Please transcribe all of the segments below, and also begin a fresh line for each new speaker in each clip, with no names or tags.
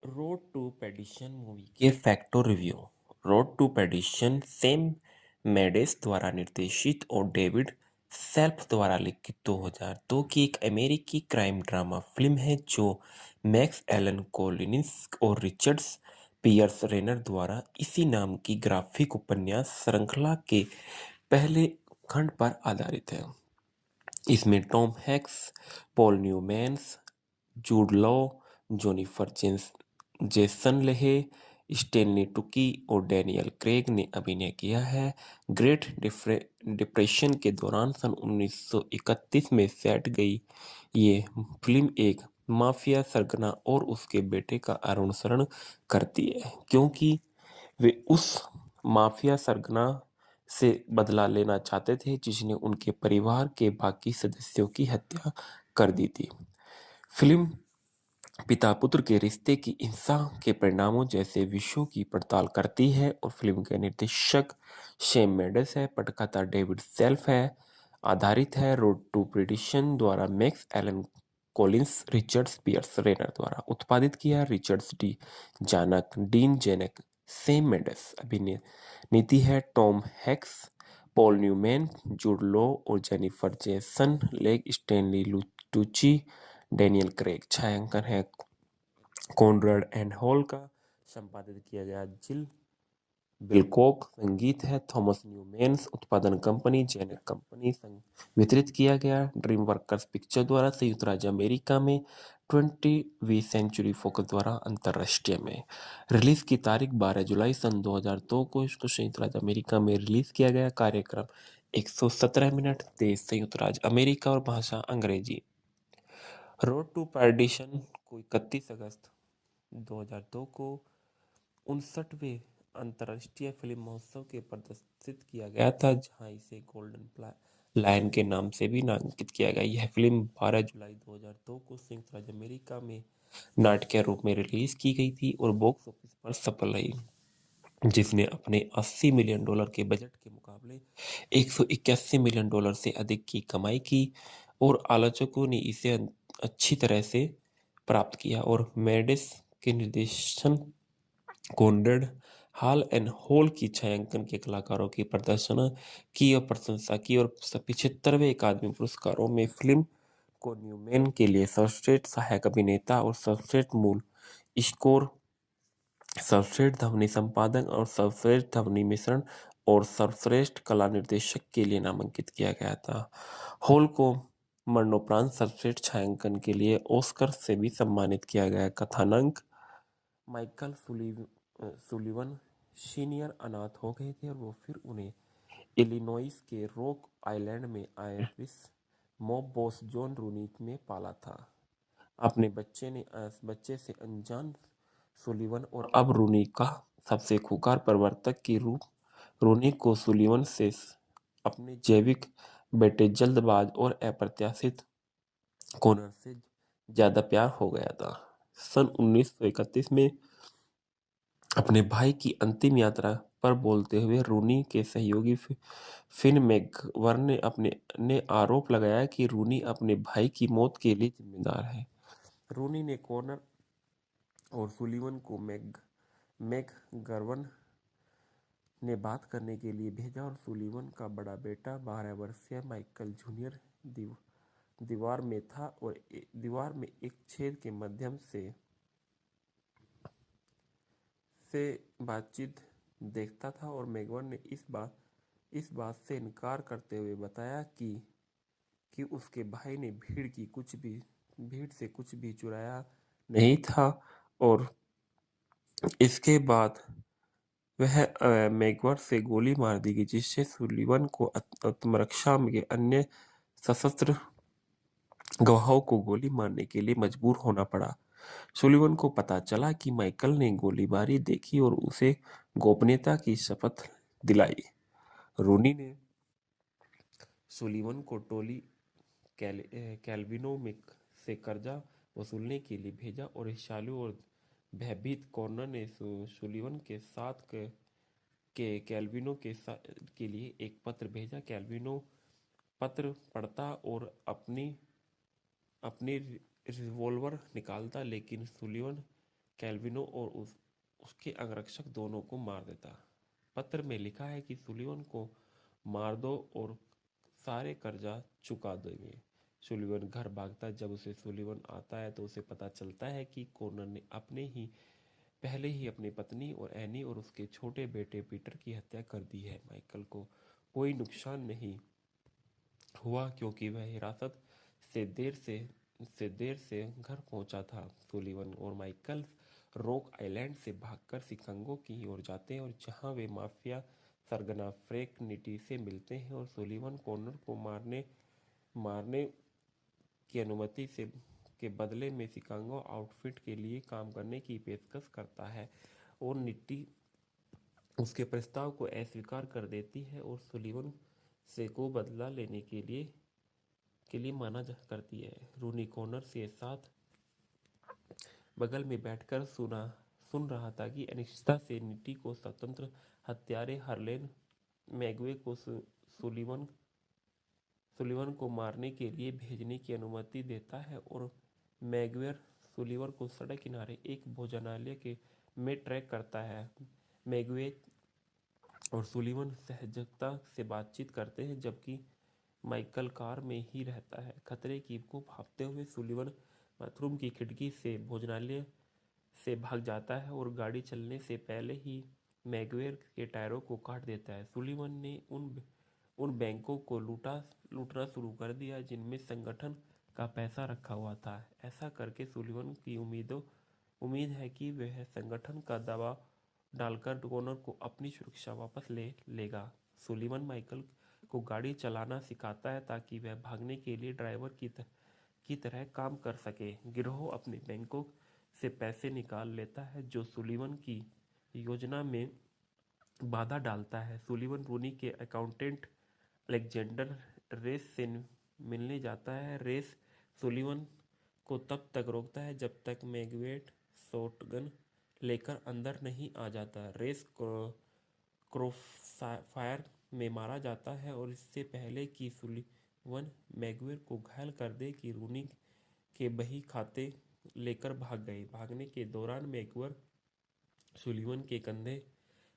Road to Perdition movie के फैक्टो review. Road to Perdition Sam Mendes द्वारा निर्देशित और डेविड सेल्फ द्वारा लिखित 2002 की एक अमेरिकी क्राइम ड्रामा फिल्म है जो मैक्स एलन कोलिंस और रिचर्ड पियर्स रेनर द्वारा इसी नाम की ग्राफिक उपन्यास श्रृंखला के पहले खंड पर आधारित है। इसमें Tom Hanks, Paul Newmans, Jude Law, Jennifer Jason Leigh, Stanley Tucci और डैनियल क्रेग ने अभिनय किया है। ग्रेट डिप्रेशन के दौरान सन 1931 में सेट गई ये फिल्म एक माफिया सरगना और उसके बेटे का अनुसरण करती है, क्योंकि वे उस माफिया सरगना से बदला लेना चाहते थे जिसने उनके परिवार के बाकी सदस्यों की हत्या कर दी थी। फिल्म पिता पुत्र के रिश्ते की हिंसा के परिणामों जैसे विषयों की पड़ताल करती है और फिल्म के निर्देशक सैम मेंडेस है, पटकथा डेविड सेल्फ है, आधारित है रोड टू पेडिशन द्वारा Max Allan Collins, Richard Piers Rayner द्वारा उत्पादित किया, Richard D Zanuck, Dean Zanuck, Sam Mendes. अभिनय नीति है Tom Hanks, Paul Newman, Jude Law और Jennifer Jason Leigh, Stanley Tucci, Daniel Craig. छायांकन है कॉनराड एंड हॉल का, संपादित किया गया जिल बिलकॉक, संगीत है थॉमस न्यूमैन्स, उत्पादन कंपनी जेनेट कंपनी, वितरित किया गया ड्रीम वर्कर्स पिक्चर द्वारा संयुक्त राज्य अमेरिका में, 20वीं सेंचुरी फोकस द्वारा अंतरराष्ट्रीय में। रिलीज की तारीख 12 जुलाई सन 2002 को इसको संयुक्त राज्य अमेरिका में रिलीज किया गया। कार्यक्रम 117 मिनट, देश संयुक्त राज्य अमेरिका और भाषा अंग्रेजी। रोड टू पर्डिशन को 31 अगस्त 2002 को 59वें अंतर्राष्ट्रीय फिल्म महोत्सव के प्रदर्शित किया गया था, जहां इसे गोल्डन लायन के नाम से भी नामांकित किया गया। यह फिल्म 12 जुलाई 2002 को संयुक्त राज्य अमेरिका में नाटकीय रूप में रिलीज की गई थी और बॉक्स ऑफिस पर सफल रही, जिसने अपने $80 मिलियन के बजट के मुकाबले $181 मिलियन से अधिक की कमाई की और आलोचकों ने इसे अच्छी तरह से प्राप्त किया। और मेंडेस के निर्देशन, कॉनराड हॉल एंड हॉल की छायांकन के कलाकारों की प्रदर्शन की और प्रशंसा की और 75वें अकादमी पुरस्कारों में फिल्म को न्यूमैन के लिए सर्वश्रेष्ठ सहायक अभिनेता और सर्वश्रेष्ठ मूल स्कोर, सर्वश्रेष्ठ ध्वनि संपादन और सर्वश्रेष्ठ ध्वनि मिश्रण और सर्वश्रेष्ठ कला निर्देशक के लिए नामांकित किया गया था। हॉल को मरणोपरांत सर्वश्रेष्ठ छायांकन के लिए ऑस्कर से भी सम्मानित किया गया। कथानक, माइकल सुलिवन सीनियर अनाथ हो गए थे और वो फिर उन्हें इलिनॉइस के रॉक आइलैंड में आयरिश मॉब बॉस जॉन रूनी में पाला था। अपने बच्चे से अनजान सुलिवन और अब रूनी का सबसे खूंखार प्रवर्तक की रूप रूनी को सुलिवन से अपने जैविक बेटे जल्दबाज और अप्रत्याशित कॉनर से ज्यादा प्यार हो गया था। सन 1931 में अपने भाई की अंतिम यात्रा पर बोलते हुए रूनी के सहयोगी फिन मैकगवर्न ने आरोप लगाया कि रूनी अपने भाई की मौत के लिए जिम्मेदार है। रूनी ने कॉनर और सुलिवन को मैकगवर्न ने बात करने के लिए भेजा और सुलिवन का बड़ा बेटा 12 वर्षीय माइकल जूनियर दीवार में था और दीवार में एक छेद के माध्यम से बातचीत देखता था और मैकगवर्न ने इस बात से इनकार करते हुए बताया कि उसके भाई ने भीड़ से कुछ भी चुराया नहीं था। और इसके बाद वह मैकगवर्न से गोली मार दी गई, जिससे सुलिवन को आत्मरक्षा में अन्य सशस्त्र गवाहों को गोली मारने के लिए मजबूर होना पड़ा। सुलिवन को पता चला कि माइकल ने गोलीबारी देखी और उसे गोपनीयता की शपथ दिलाई। रूनी ने सुलिवन को टोली कैल्विनो में से कर्जा वसूलने के लिए भेजा और ईर्ष्यालु और भयभीत कॉर्नर ने सुलिवन के साथ कैल्विनो के लिए एक पत्र भेजा। कैल्विनो पत्र पढ़ता और अपनी रिवॉल्वर निकालता, लेकिन सुलिवन कैल्विनो और उसके अंगरक्षक दोनों को मार देता। पत्र में लिखा है कि सुलीवन को मार दो और सारे कर्जा चुका देंगे। सुलीवन घर भागता। जब उसे सुलीवन आता है तो उसे पता चलता है कि कॉनर ने पहले ही अपनी पत्नी और एनी और उसके छोटे बेटे पीटर की हत्या कर दी है। माइकल को कोई नुकसान नहीं हुआ क्योंकि वह हिरासत से देर से घर पहुंचा था। सुलीवन और माइकल रॉक आइलैंड से भागकर शिकागो की ओर जाते हैं और जहां वे माफिया सरगना फ्रैंक निटी से मिलते हैं और सुलीवन कॉनर को मारने की अनुमति से के बदले में शिकागो आउटफिट के लिए काम करने की पेशकश करता है और निट्टी उसके प्रस्ताव को अस्वीकार कर देती है और सुलीवन से को बदला लेने के लिए करती है। रूनी कॉनर के साथ बगल में बैठकर सुन रहा था कि अनिश्चितता से निट्टी को स्वतंत्र हत्यारे हरलेन मैगवे को सुलीवन को मारने के लिए भेजने की अनुमति देता है और मैगवेयर सुलीवन को सड़क किनारे एक भोजनालय में ट्रैक करता है। मैगवे और सुलीवन सहजता से बातचीत करते हैं जबकि माइकल कार में ही रहता है। खतरे की को भापते हुए सुलीवन बाथरूम की खिड़की से भोजनालय से भाग जाता है और गाड़ी चलने से पहले ही मैगवेयर के टायरों को काट देता है। सुलीवन ने उन बैंकों को लूटना शुरू कर दिया जिनमें संगठन का पैसा रखा हुआ था। ऐसा करके सुलीवन की उम्मीद है कि वह संगठन का दबाव डालकर कॉनर को अपनी सुरक्षा वापस ले लेगा। सुलीवन माइकल को गाड़ी चलाना सिखाता है ताकि वह भागने के लिए ड्राइवर की तरह काम कर सके। गिरोह अपने बैंकों से पैसे निकाल लेता है जो सुलीवन की योजना में बाधा डालता है। सुलीवन रूनी के अकाउंटेंट अलेक्जेंडर रेस से मिलने जाता है। रेस सुलीवन को तब तक रोकता है जब तक मैगवेट शॉटगन लेकर अंदर नहीं आ जाता। रेस क्रॉसफायर में मारा जाता है और इससे पहले कि सुलीवन मैगवेट को घायल कर दे कि रूनी के बही खाते लेकर भाग गए। भागने के दौरान मैगवेट सुलीवन के कंधे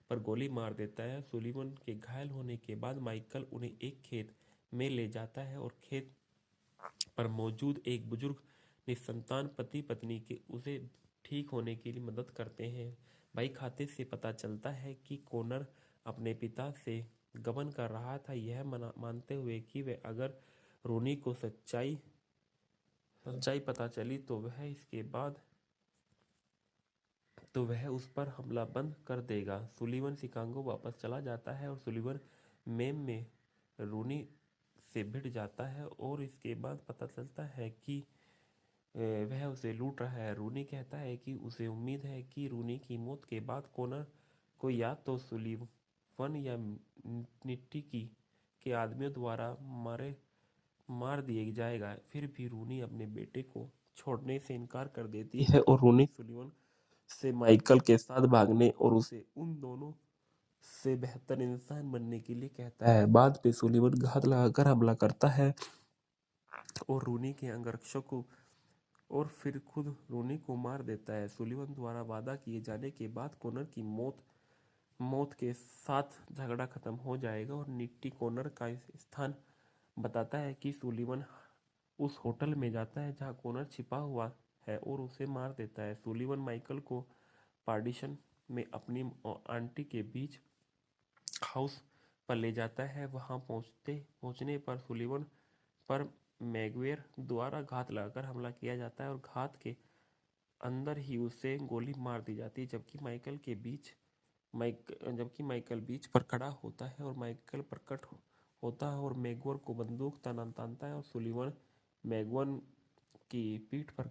पर गोली मार देता है। सुलीवन के घायल होने के बाद माइकल उन्हें एक खेत में ले जाता है और खेत पर मौजूद एक बुजुर्ग निसंतान पति पत्नी के उसे ठीक होने के लिए मदद करते हैं। भाई खाते से पता चलता है कि कॉनर अपने पिता से गबन कर रहा था, यह मानते हुए कि वह अगर रोनी को सच्चाई पता चली तो वह उस पर हमला बंद कर देगा। सुलीवन शिकागो वापस चला जाता है और सुलीवन में रूनी से भिड़ जाता है और इसके बाद पता चलता है कि वह उसे लूट रहा है। रूनी कहता है कि उसे उम्मीद है कि रूनी की मौत के बाद कॉनर को या तो सुलीवन या निट्टी के आदमियों द्वारा मार दिया जाएगा। फिर भी रूनी अपने बेटे को छोड़ने से इनकार कर देती है और रूनी सुलीवन से माइकल के साथ भागने और उसे उन दोनों से बेहतर इंसान बनने के लिए कहता है। बाद में सुलीवन घात लगाकर हमला करता है और रूनी के अंगरक्षक को और फिर खुद रूनी को मार देता है। सुलीवन द्वारा वादा किए जाने के बाद कॉनर की मौत के साथ झगड़ा खत्म हो जाएगा और निट्टी कॉनर का स्थान बताता है कि सुलीवन उस होटल में जाता है जहां कॉनर छिपा हुआ है और उसे मार देता है। सुलीवन माइकल को पार्टीशन में अपनी आंटी के बीच हाउस पर ले जाता है। वहां पहुंचने पर सुलीवन पर मैगवेयर द्वारा घात लगाकर हमला किया जाता है और घात के अंदर ही उसे गोली मार दी जाती है जबकि माइकल बीच पर खड़ा होता है और माइकल प्रकट होता है और मैगवेयर को बंदूक तानता है और सुलीवन मैगवन की पीठ पर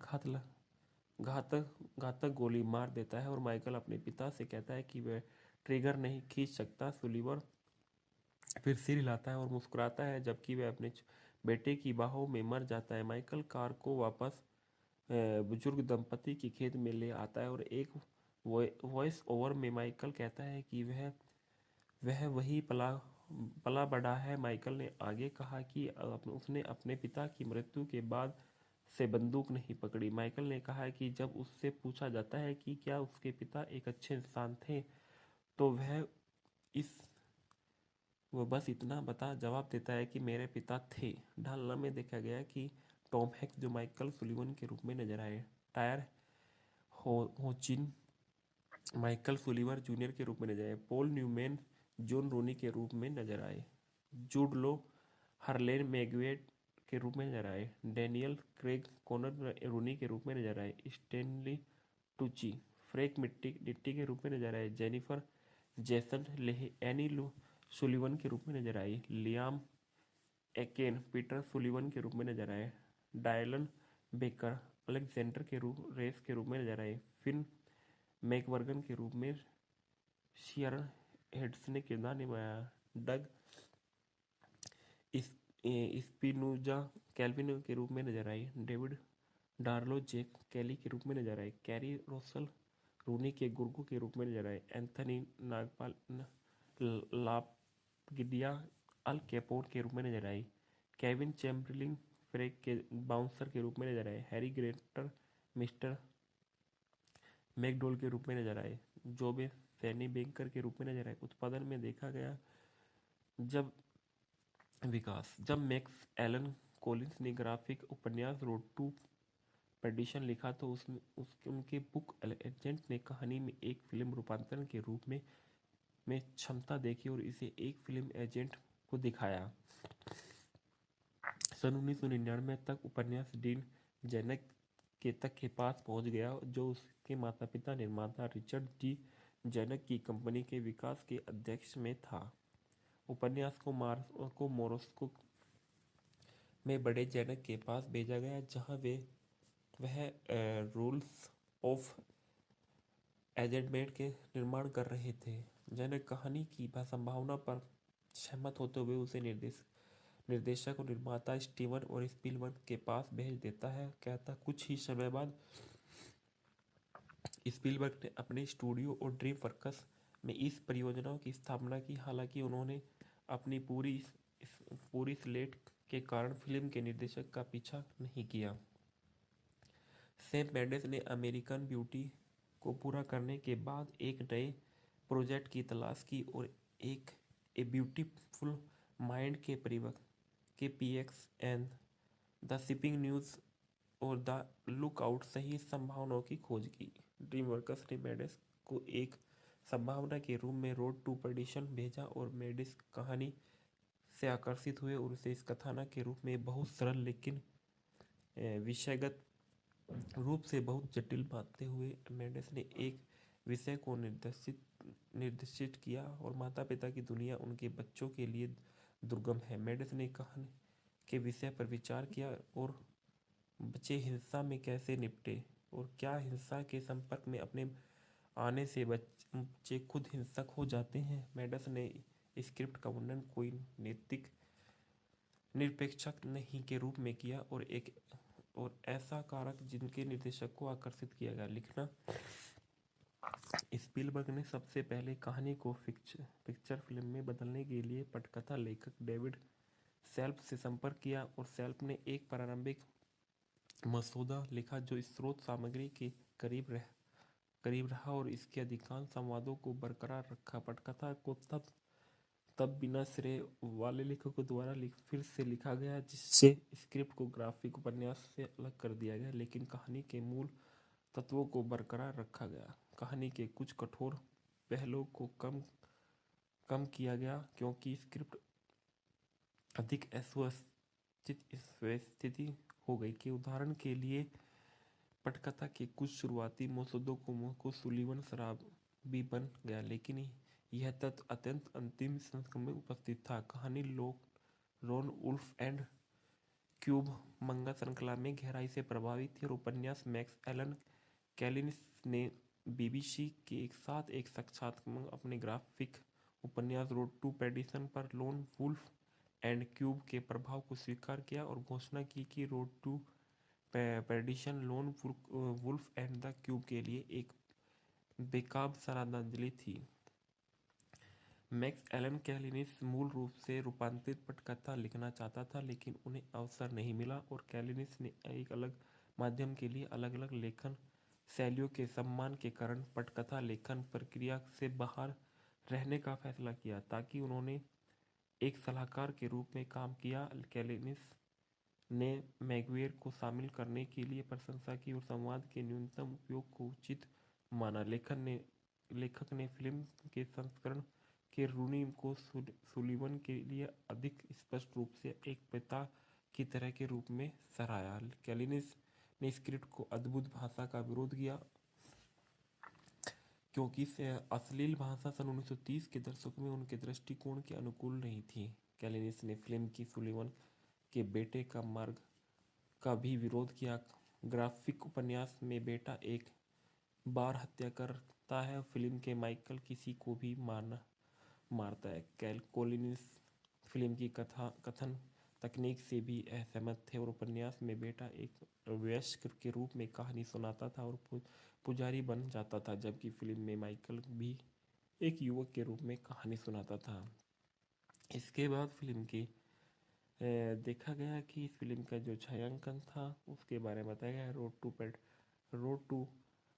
घातक गोली मार देता है और माइकल अपने पिता से कहता है कि वह ट्रिगर नहीं खींच सकता। सुलीवन फिर सिर हिलाता है और मुस्कुराता है जबकि वह अपने बेटे की बाहों में मर जाता है। माइकल कार को वापस बुजुर्ग दंपति के खेत में ले आता है और एक वॉइस ओवर में माइकल कहता है कि वह वही पला बड़ा है। माइकल ने आगे कहा कि उसने अपने पिता की मृत्यु के बाद से बंदूक नहीं पकड़ी। माइकल ने कहा कि जब उससे पूछा जाता है कि क्या उसके पिता एक अच्छे इंसान थे, तो वह बस इतना जवाब देता है कि मेरे पिता थे। ढालना में देखा गया कि टॉम हैंक्स जो माइकल सुलिवन के रूप में नजर आए, टायर होचिन माइकल सुलिवर जूनियर के रूप में नजर आए, पॉल न्यूमैन जॉन रोनी के रूप में नजर आए, जूड लो हरलेन मैगवेट के रूप में नजर आए, डैनियल क्रेग कॉनर रोनी के रूप में नजर आए, स्टैनली टूची फ्रैंक डिट्टी के रूप में नजर आए, जेनिफर जेसन एनी सुलिवन के रूप में नजर आई, लियाम एकेन पीटर सुलिवन के रूप में नजर आए, डायलन बेकर अलेक्जेंडर के रेस के रूप में नजर आए, फिन मैकवर्गन के रूप में शियरन हेड्स ने किरदार निभाया, डग स्पिनोजा कैल्विन के रूप में नजर आई, डेविड डार्लो जैक कैली के रूप में नजर आए, कैरी रोसल रूनी के गुर्गो के रूप में नजर आए, एंथनी नागपाल लापगिडिया अल कैपोन के रूप में नजर आई, केविन चैम्बरलिन फ्रेक के बाउंसर के रूप में नजर आए, हैरी ग्रेटर मिस्टर मैकडोल के रूप में नजर आए, जोबे सैनी बैंकर के रूप में नजर आए। उत्पादन में देखा गया जब मैक्स एलन कॉलिंस ने ग्राफिक उपन्यास रोड टू पेडिशन लिखा तो उनके बुक एजेंट ने कहानी में एक फिल्म रूपांतरण के रूप में क्षमता देखी और इसे एक फिल्म एजेंट को दिखाया। सन 1999 तक उपन्यास डीन जेनक के पास पहुंच गया, जो उसके माता पिता निर्माता रिचर्ड डी जेनक की कंपनी के विकास के अध्यक्ष में था। उपन्यास को मोरस्को में बड़े जेनक के पास भेजा गया, जहां वह रूल्स ऑफ एंगेजमेंट के निर्माण कर रहे थे। जेनक कहानी की संभावना पर सहमत होते हुए उसे निर्देशक और निर्माता स्टीवन और स्पीलबर्ग के पास भेज देता है। कहता कुछ ही समय बाद स्पीलबर्ग ने अपने स्टूडियो और ड्रीम वर्क्स में इस परियोजना की स्थापना की। हालांकि उन्होंने अपनी पूरी स्लेट के कारण फिल्म के निर्देशक का पीछा नहीं किया। सैम मेंडेस ने अमेरिकन ब्यूटी को पूरा करने के बाद एक नए प्रोजेक्ट की तलाश की और एक ए ब्यूटीफुल माइंड के px and the shipping news और द लुकआउट सही संभावनाओं की खोज की। ड्रीमवर्क्स ने मेंडेस को एक संभावना के रूप में रोड टू पर्डिशन भेजा और मेंडेस कहानी से आकर्षित हुए और उसे इस कथानक के रूप में बहुत सरल लेकिन विषयगत रूप से बहुत जटिल मानते हुए मेंडेस ने एक विषय को निर्देशित किया और माता पिता की दुनिया उनके बच्चों के लिए दुर्गम है। मेंडेस ने कहानी के विषय पर विचार किया और बच्चे हिंसा में कैसे निपटे और क्या हिंसा के संपर्क में अपने आने से बच्चे खुद हिंसक हो जाते हैं। मेंडेस ने स्क्रिप्ट का वर्णन कोई नैतिक निरपेक्षक नहीं के रूप में किया और ऐसा कारक जिनके निर्देशक को आकर्षित किया गया। लिखना स्पीलबर्ग ने सबसे पहले कहानी को पिक्चर फिल्म में बदलने के लिए पटकथा लेखक डेविड सेल्फ से संपर्क किया और सेल्फ ने एक प्रारंभिक मसौदा लिखा जो स्रोत सामग्री के करीब रहा और इसके अधिकांश संवादों को बरकरार रखा। पटकथा को तब बिना श्रेय वाले लेखकों द्वारा फिर से लिखा गया, जिससे स्क्रिप्ट को ग्राफिक उपन्यास से अलग कर दिया गया, लेकिन कहानी के मूल तत्वों को बरकरार रखा गया। कहानी के कुछ कठोर पहलुओं को कम किया गया क्योंकि स्क्रिप्ट अधिक व्यवस्थित हो गई कि उदाहरण के लिए पटकथा के कुछ शुरुआती मसौदों को सुलिवन शराबी बन गया, लेकिन यह तथ्य अत्यंत अंतिम संस्करण में उपस्थित था। कहानी लोन वुल्फ एंड क्यूब मंगा श्रृंखला में गहराई से प्रभावित थी और उपन्यास मैक्स एलन कैलिस ने बीबीसी के साथ एक साक्षात्कार अपने ग्राफिक उपन्यास रोड टू पेडिशन पर लोन वुल्फ एंड क्यूब के प्रभाव को स्वीकार किया और घोषणा की कि Road to Perdition Lone Wolf and the cube के लिए एक बेकाब श्रद्धांजलि थी। मैक्स एलन कैलिनिस मूल रूप से रूपांतरित पटकथा लिखना चाहता था, लेकिन उन्हें अवसर नहीं मिला और कैलिनिस ने एक अलग माध्यम के लिए अलग अलग लेखन शैलियों के सम्मान के कारण पटकथा लेखन प्रक्रिया से बाहर रहने का फैसला किया। ताकि उन्होंने एक सलाहकार के रूप में काम किया, कैलिनिस ने मैगुइर को शामिल करने के लिए प्रशंसा की और संवाद के न्यूनतम उपयोग को उचित माना। लेखक ने फिल्म के संस्करण के रूनी को सुलिवन के लिए अधिक स्पष्ट रूप से एक पिता की तरह के रूप में सराहा। कैलिनिस ने स्क्रिप्ट को अद्भुत भाषा का विरोध किया, क्योंकि अश्लील भाषा सन 1930 के दशक में उनके दृष्टिकोण के अनुकूल नहीं थी। कैलिनिस ने फिल्म की सुलिवन के बेटे का मार्ग का भी विरोध किया। ग्राफिक उपन्यास में बेटा एक बार हत्या करता है, फिल्म के माइकल किसी को भी मारता है। कोलिनिस फिल्म की कथन तकनीक से भी असहमत थे और उपन्यास में बेटा एक वयस्क के रूप में कहानी सुनाता था और पुजारी बन जाता था, जबकि फिल्म में माइकल भी एक युवक के रूप में कहानी सुनाता था। इसके बाद फिल्म की देखा गया कि इस फिल्म का जो छायांकन था उसके बारे में बताया गया। रोड टू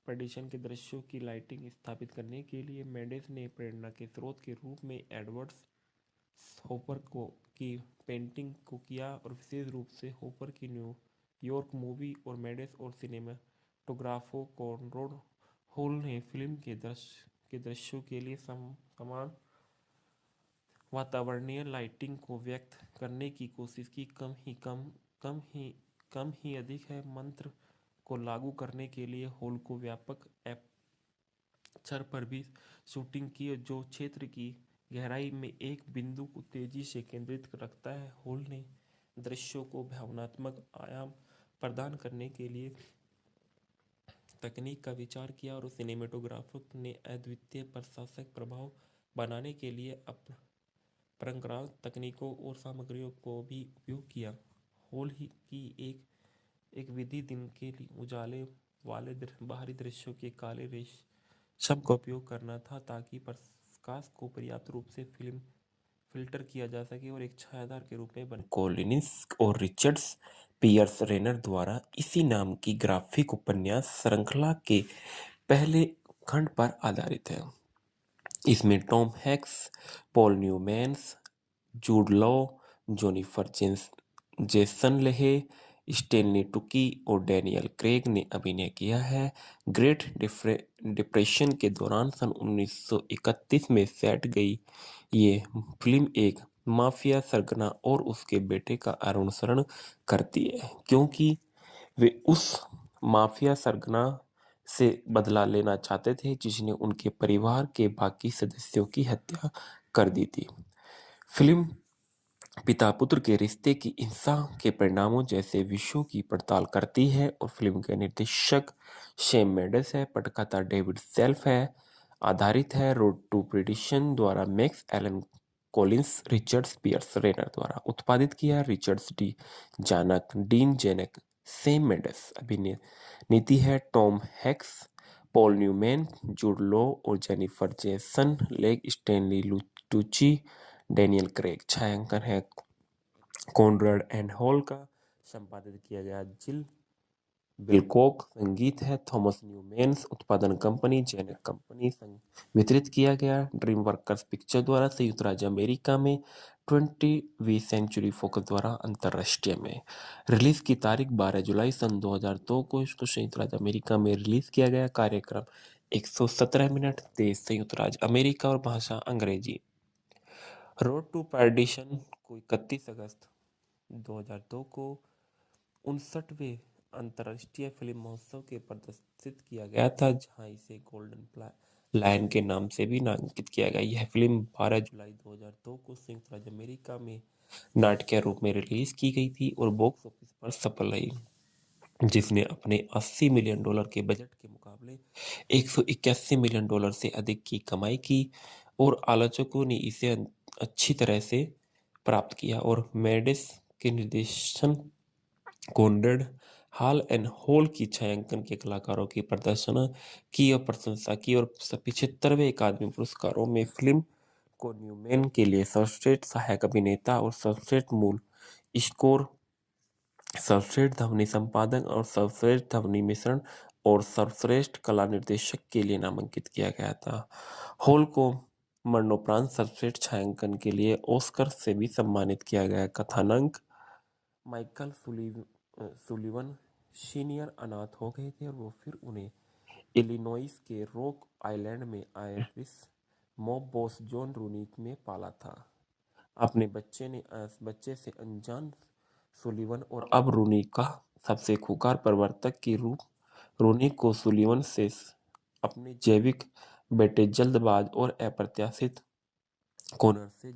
पर्डिशन के दृश्यों की लाइटिंग स्थापित करने के लिए मेंडेस ने प्रेरणा के स्रोत के रूप में एडवर्ड होपर की पेंटिंग को किया और विशेष रूप से होपर की न्यू यॉर्क मूवी और मेंडेस और सिनेमाटोग्राफो कॉनराड हॉल ने फिल्म के दृश्यों के लिए समान वातावरणीय लाइटिंग को व्यक्त करने की कोशिश की। कम ही अधिक है मंत्र को लागू करने के लिए हॉल को व्यापक एपर्चर पर भी शूटिंग की, जो क्षेत्र की गहराई में एक बिंदु को तेजी से केंद्रित रखता है। हॉल ने दृश्यों को भावनात्मक आयाम प्रदान करने के लिए तकनीक का विचार किया और सिनेमेटोग्राफर ने अद्वितीय प्रशासक प्रभाव बनाने के लिए परंपरागत तकनीकों और सामग्रियों को भी उपयोग किया। हॉल ही की एक विधि दिन के उजाले वाले बाहरी दृश्यों के काले रेशम का उपयोग करना था, ताकि प्रकाश को पर्याप्त रूप से फिल्टर किया जा सके और एक छायादार के रूप में बने। कोलिनिस और रिचर्ड्स पियर्स रेनर द्वारा इसी नाम की ग्राफिक उपन्यास श्रृंखला के पहले खंड पर आधारित है। इसमें Tom Hanks, Paul Newmans, Jude Law, Jennifer Jason Leigh, Stanley Tucci और डैनियल क्रेग ने अभिनय किया है। ग्रेट डिप्रेशन के दौरान सन 1931 में सेट गई ये फिल्म एक माफिया सरगना और उसके बेटे का अनुसरण करती है, क्योंकि वे उस माफिया सरगना से बदला लेना चाहते थे जिसने उनके परिवार के बाकी सदस्यों की हत्या कर दी थी। फिल्म पिता पुत्र के रिश्ते की हिंसा के परिणामों जैसे विषयों की पड़ताल करती है और फिल्म के निर्देशक सैम मेंडेस है। पटकथा डेविड सेल्फ है आधारित है। रोड टू पर्डिशन द्वारा Max Allan Collins, Richards Piers Rayner द्वारा उत्पादित किया। Richards Dean Zanuck, Sam Mendes. अभिनेत्री है Tom Hanks, Paul Newman, Jude Law और Jennifer Jason Leigh, Stanley Tucci, Daniel Craig. छायांकन है कॉनराड एंड हॉल का, संपादित किया गया जिल बिलकॉक। संगीत है थॉमस न्यूमैन्स। उत्पादन कंपनी जेनेट कंपनी। वितरित किया गया ड्रीम वर्कर्स पिक्चर द्वारा संयुक्त राज्य अमेरिका में, 20वीं सेंचुरी फोकस द्वारा अंतरराष्ट्रीय में। रिलीज की तारीख 12 जुलाई सन 2002 को इसको संयुक्त राज्य अमेरिका में रिलीज किया गया। कार्यक्रम 117 मिनट। देश संयुक्त राज्य अमेरिका और भाषा अंग्रेजी। रोड टू पर्डिशन को 31 अगस्त 2002 को 59वें अंतर्राष्ट्रीय फिल्म महोत्सव के प्रदर्शित किया गया था, जहां इसे गोल्डन लायन के नाम से भी नामांकित किया गया। यह फिल्म 12 जुलाई 2002 को संयुक्त राज्य अमेरिका में नाटकीय रूप में रिलीज की गई थी और बॉक्स ऑफिस पर सफल रही, जिसने अपने $80 मिलियन के बजट के मुकाबले $181 मिलियन से अधिक की कमाई की और आलोचकों ने इसे अच्छी तरह से प्राप्त किया। और मेंडेस के निर्देशन, कॉनराड हॉल एंड हॉल की छायांकन के कलाकारों की प्रदर्शन की और प्रशंसा की और 75वें अकादमी पुरस्कारों में फिल्म को न्यूमैन के लिए सर्वश्रेष्ठ सहायक अभिनेता और सर्वश्रेष्ठ मूल स्कोर, सर्वश्रेष्ठ ध्वनि संपादन और सर्वश्रेष्ठ ध्वनि मिश्रण और सर्वश्रेष्ठ कला निर्देशक के लिए नामांकित किया गया था। हॉल को मरणोपरांत सर्वश्रेष्ठ छायांकन के लिए ऑस्कर से भी सम्मानित किया गया। कथानक: माइकल सुलिवन सीनियर अनाथ हो गए थे और वो फिर उन्हें इलिनॉइस के रॉक आइलैंड में आयरिश मॉब बॉस जॉन रूनी में पाला था। अपने बच्चे से अनजान सुलिवन और अब रूनी का सबसे खूंखार प्रवर्तक के रूप रूनी को सुलिवन से अपने जैविक बेटे जल्दबाज और अप्रत्याशित कॉनर से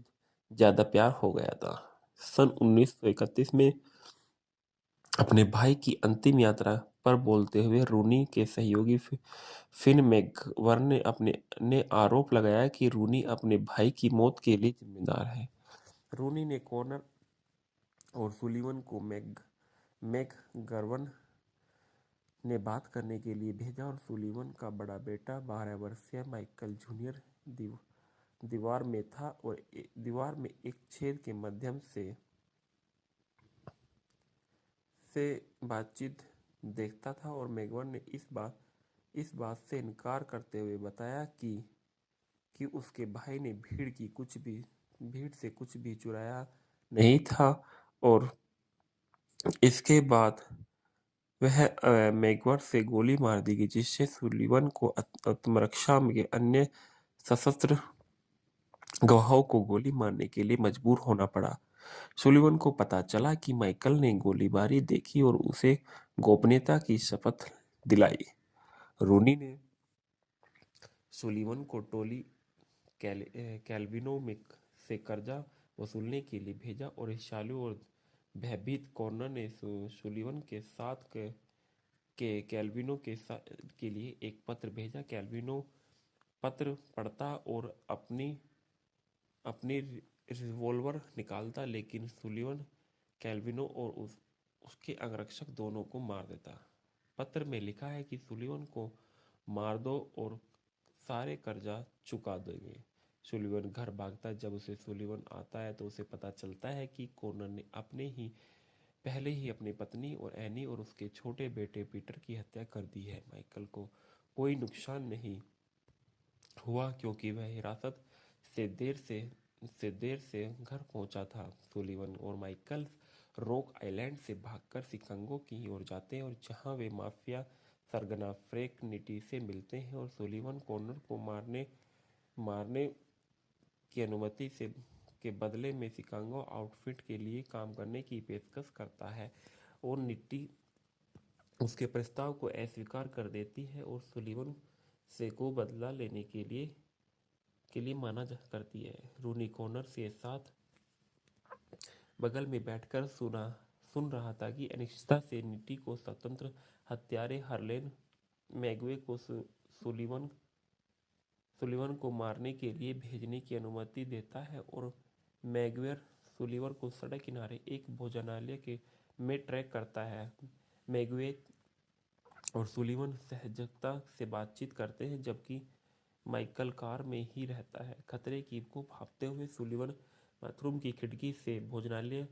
ज्यादा प्यार हो गया था। सन 1931 में अपने भाई की अंतिम यात्रा पर बोलते हुए रूनी के सहयोगी फिन मैकगवर्न ने आरोप लगाया कि रूनी अपने भाई की मौत के लिए जिम्मेदार है। रूनी ने कॉनर और सुलिवन को मैकगवर्न ने बात करने के लिए भेजा और सुलिवन का बड़ा बेटा 12 वर्षीय माइकल जूनियर दीवार में था और दीवार में एक छेद के माध्यम से बातचीत देखता था और मैकगवर्न ने इस बात से इनकार करते हुए बताया कि उसके भाई ने भीड़ से कुछ भी चुराया नहीं था और इसके बाद वह मैकगवर्न से गोली मार दी गई, जिससे सुलिवन को आत्मरक्षा के अन्य सशस्त्र गवाहों को गोली मारने के लिए मजबूर होना पड़ा। सुलिवन को पता चला कि माइकल ने गोलीबारी देखी और उसे गोपनीयता की शपथ दिलाई। रूनी ने सुलिवन को टोली कैल्विनो से कर्जा वसूलने के लिए भेजा और ईर्ष्यालु और भयभीत कॉर्नर ने सुलिवन के साथ कैल्विनो के लिए एक पत्र भेजा। कैल्विनो पत्र पढ़ता और अपनी रिवॉल्वर निकालता, लेकिन सुलिवन कैल्विनो और उसके अंगरक्षक दोनों को मार देता। पत्र में लिखा है कि सुलिवन को मार दो और सारे कर्जा चुका देंगे। सुलिवन घर भागता। जब उसे सुलिवन आता है तो उसे पता चलता है कि कॉर्नर ने पहले ही अपनी पत्नी और एनी और उसके छोटे बेटे पीटर की हत्या कर दी है। माइकल को कोई नुकसान नहीं हुआ क्योंकि वह हिरासत से देर से घर पहुंचा था। सुलिवन और माइकल रॉक आइलैंड से भागकर शिकागो की ओर जाते हैं और जहां वे माफिया सरगना फ्रैंक निटी से मिलते हैं और सुलिवन कॉर्नर को मारने की अनुमति के बदले में शिकागो आउटफिट के लिए काम करने की पेशकश करता है और निटी उसके प्रस्ताव को अस्वीकार कर देती है और सुलिवन से को बदला लेने के लिए मना करती है। रूनी कॉर्नर के साथ बगल में बैठकर सुन रहा था कि अनिश्चितता से निटी को स्वतंत्र हत्यारे हार्लेन मैगवे को सुलिवन को मारने के लिए भेजने की अनुमति देता है और मैगवेर सुलिवन को सड़क किनारे एक भोजनालय में ट्रैक करता है। मैगवे और सुलिवन सहजता से बातचीत करते हैं जबकि माइकल कार में ही रहता है। खतरे को भांपते हुए सुलिवन बाथरूम की खिड़की से भोजनालय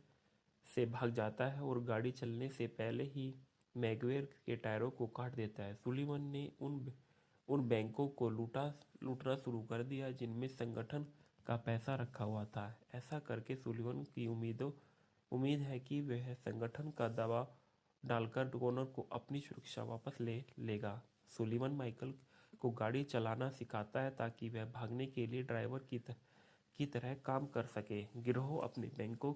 से भाग जाता है और गाड़ी चलने से पहले ही मैगवेर के टायरों को काट देता है। सुलिवन ने उन बैंकों को लूटना शुरू कर दिया जिनमें संगठन का पैसा रखा हुआ था। ऐसा करके सुलिवन की उम्मीद है कि वह संगठन का दबाव डालकर कॉर्नर को अपनी सुरक्षा वापस ले लेगा। सुलिवन माइकल को गाड़ी चलाना सिखाता है ताकि वह भागने के लिए ड्राइवर की तरह काम कर सके। गिरोह अपने बैंकों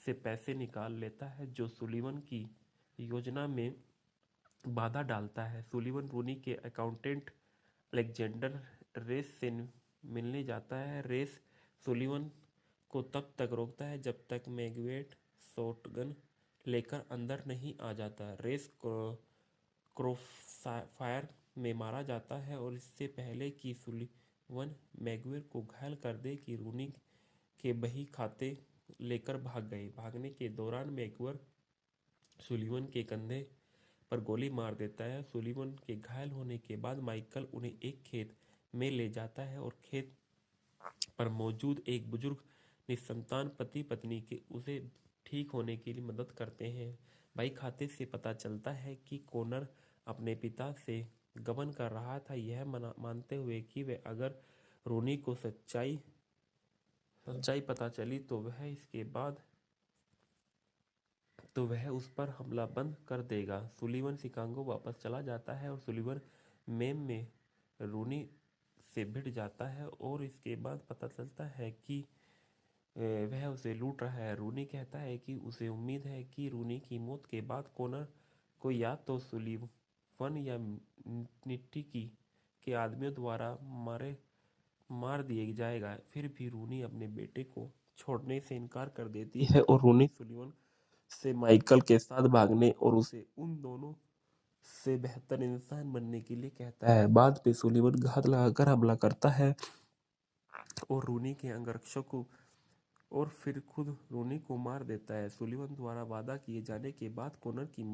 से पैसे निकाल लेता है जो सुलिवन की योजना में बाधा डालता है। सुलिवन रूनी के अकाउंटेंट अलेक्जेंडर रेस से मिलने जाता है। रेस सुलिवन को तब तक रोकता है जब तक मैगवेट शॉटगन लेकर अंदर नहीं आ जाता। रेस क्रॉसफायर में मारा जाता है और इससे पहले कि सुलिवन मैगवेर को घायल कर दे कि रूनी के बही खाते लेकर भाग गए। भागने के दौरान मैगवेर सुलिवन के कंधे पर गोली मार देता है। सुलिवन के घायल होने के बाद माइकल उन्हें एक खेत में ले जाता है और खेत पर मौजूद एक बुजुर्ग निसंतान पति पत्नी के उसे ठीक होने के लिए मदद करते हैं। भाई खाते से पता चलता है कि कॉनर अपने पिता से गबन कर रहा था, यह मानते हुए कि वे अगर रोनी को सच्चाई पता चली तो वह उस पर हमला बंद कर देगा। सुलीवन शिकागो वापस चला जाता है और सुलीवन मेम में रूनी से भिड़ जाता है और इसके बाद पता चलता है कि वह उसे लूट रहा है। रूनी कहता है कि उसे उम्मीद है कि रूनी की मौत के बाद कॉनर को या तो सुलीवन या निट्टी के आदमियों द्वारा मार दिया जाएगा। फिर भी रूनी अपने बेटे को छोड़ने से इनकार कर देती है और रूनी सुलीवन से माइकल के साथ भागने और उसे उन दोनों से बेहतर इंसान बनने के लिए कहता है। बाद में सुलीवन घात लगाकर हमला करता है और रूनी के अंगरक्षक को और फिर खुद रूनी को मार देता है। सुलीवन द्वारा वादा किए जाने के बाद कॉनर की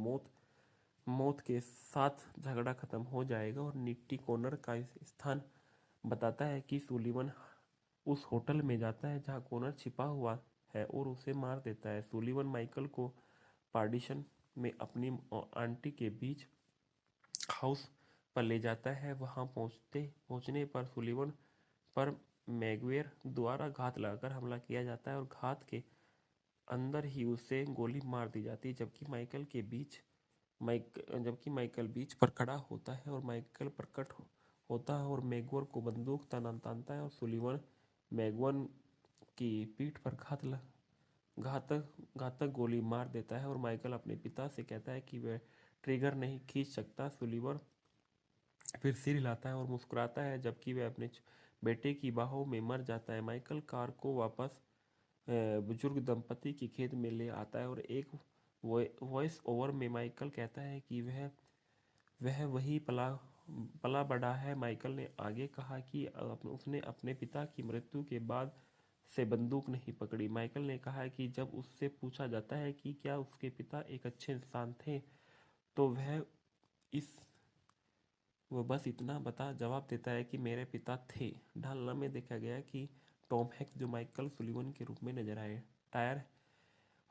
मौत के साथ झगड़ा खत्म हो जाएगा और निट्टी कॉनर का स्थान बताता है कि सुलीवन उस होटल में जाता है जहां कॉनर छिपा हुआ है और उसे मार देता है। सुलीवन माइकल को पार्टीशन में अपनी आंटी के बीच हाउस पर ले जाता है। वहां पहुंचने पर सुलीवन पर मैगवेयर द्वारा घात लगाकर हमला किया जाता है और घात के अंदर ही उसे गोली मार दी जाती है। जबकि माइकल बीच पर खड़ा होता है और माइकल प्रकट होता है और मैगवेयर को बंदूक तानता है और सुलीवन मैगवन की पीठ पर घातक गोली मार देता है और माइकल अपने पिता से कहता है कि वह ट्रिगर नहीं खींच सकता। सुलीवन फिर सिर हिलाता है और मुस्कुराता है जबकि वह अपने बेटे की बाहों में मर जाता है। माइकल कार को वापस बुजुर्ग दंपति के खेत में ले आता है और एक वॉइस ओवर में माइकल कहता है कि वह वही पला बड़ा है। माइकल ने आगे कहा कि उसने अपने पिता की मृत्यु के बाद से बंदूक नहीं पकड़ी। माइकल ने कहा कि जब उससे पूछा जाता है कि क्या उसके पिता एक अच्छे इंसान थे तो वह बस इतना जवाब देता है कि मेरे पिता थे। ढालना में देखा गया कि टॉम हैक्स जो माइकल सुलीवन के रूप में नजर आए, टायर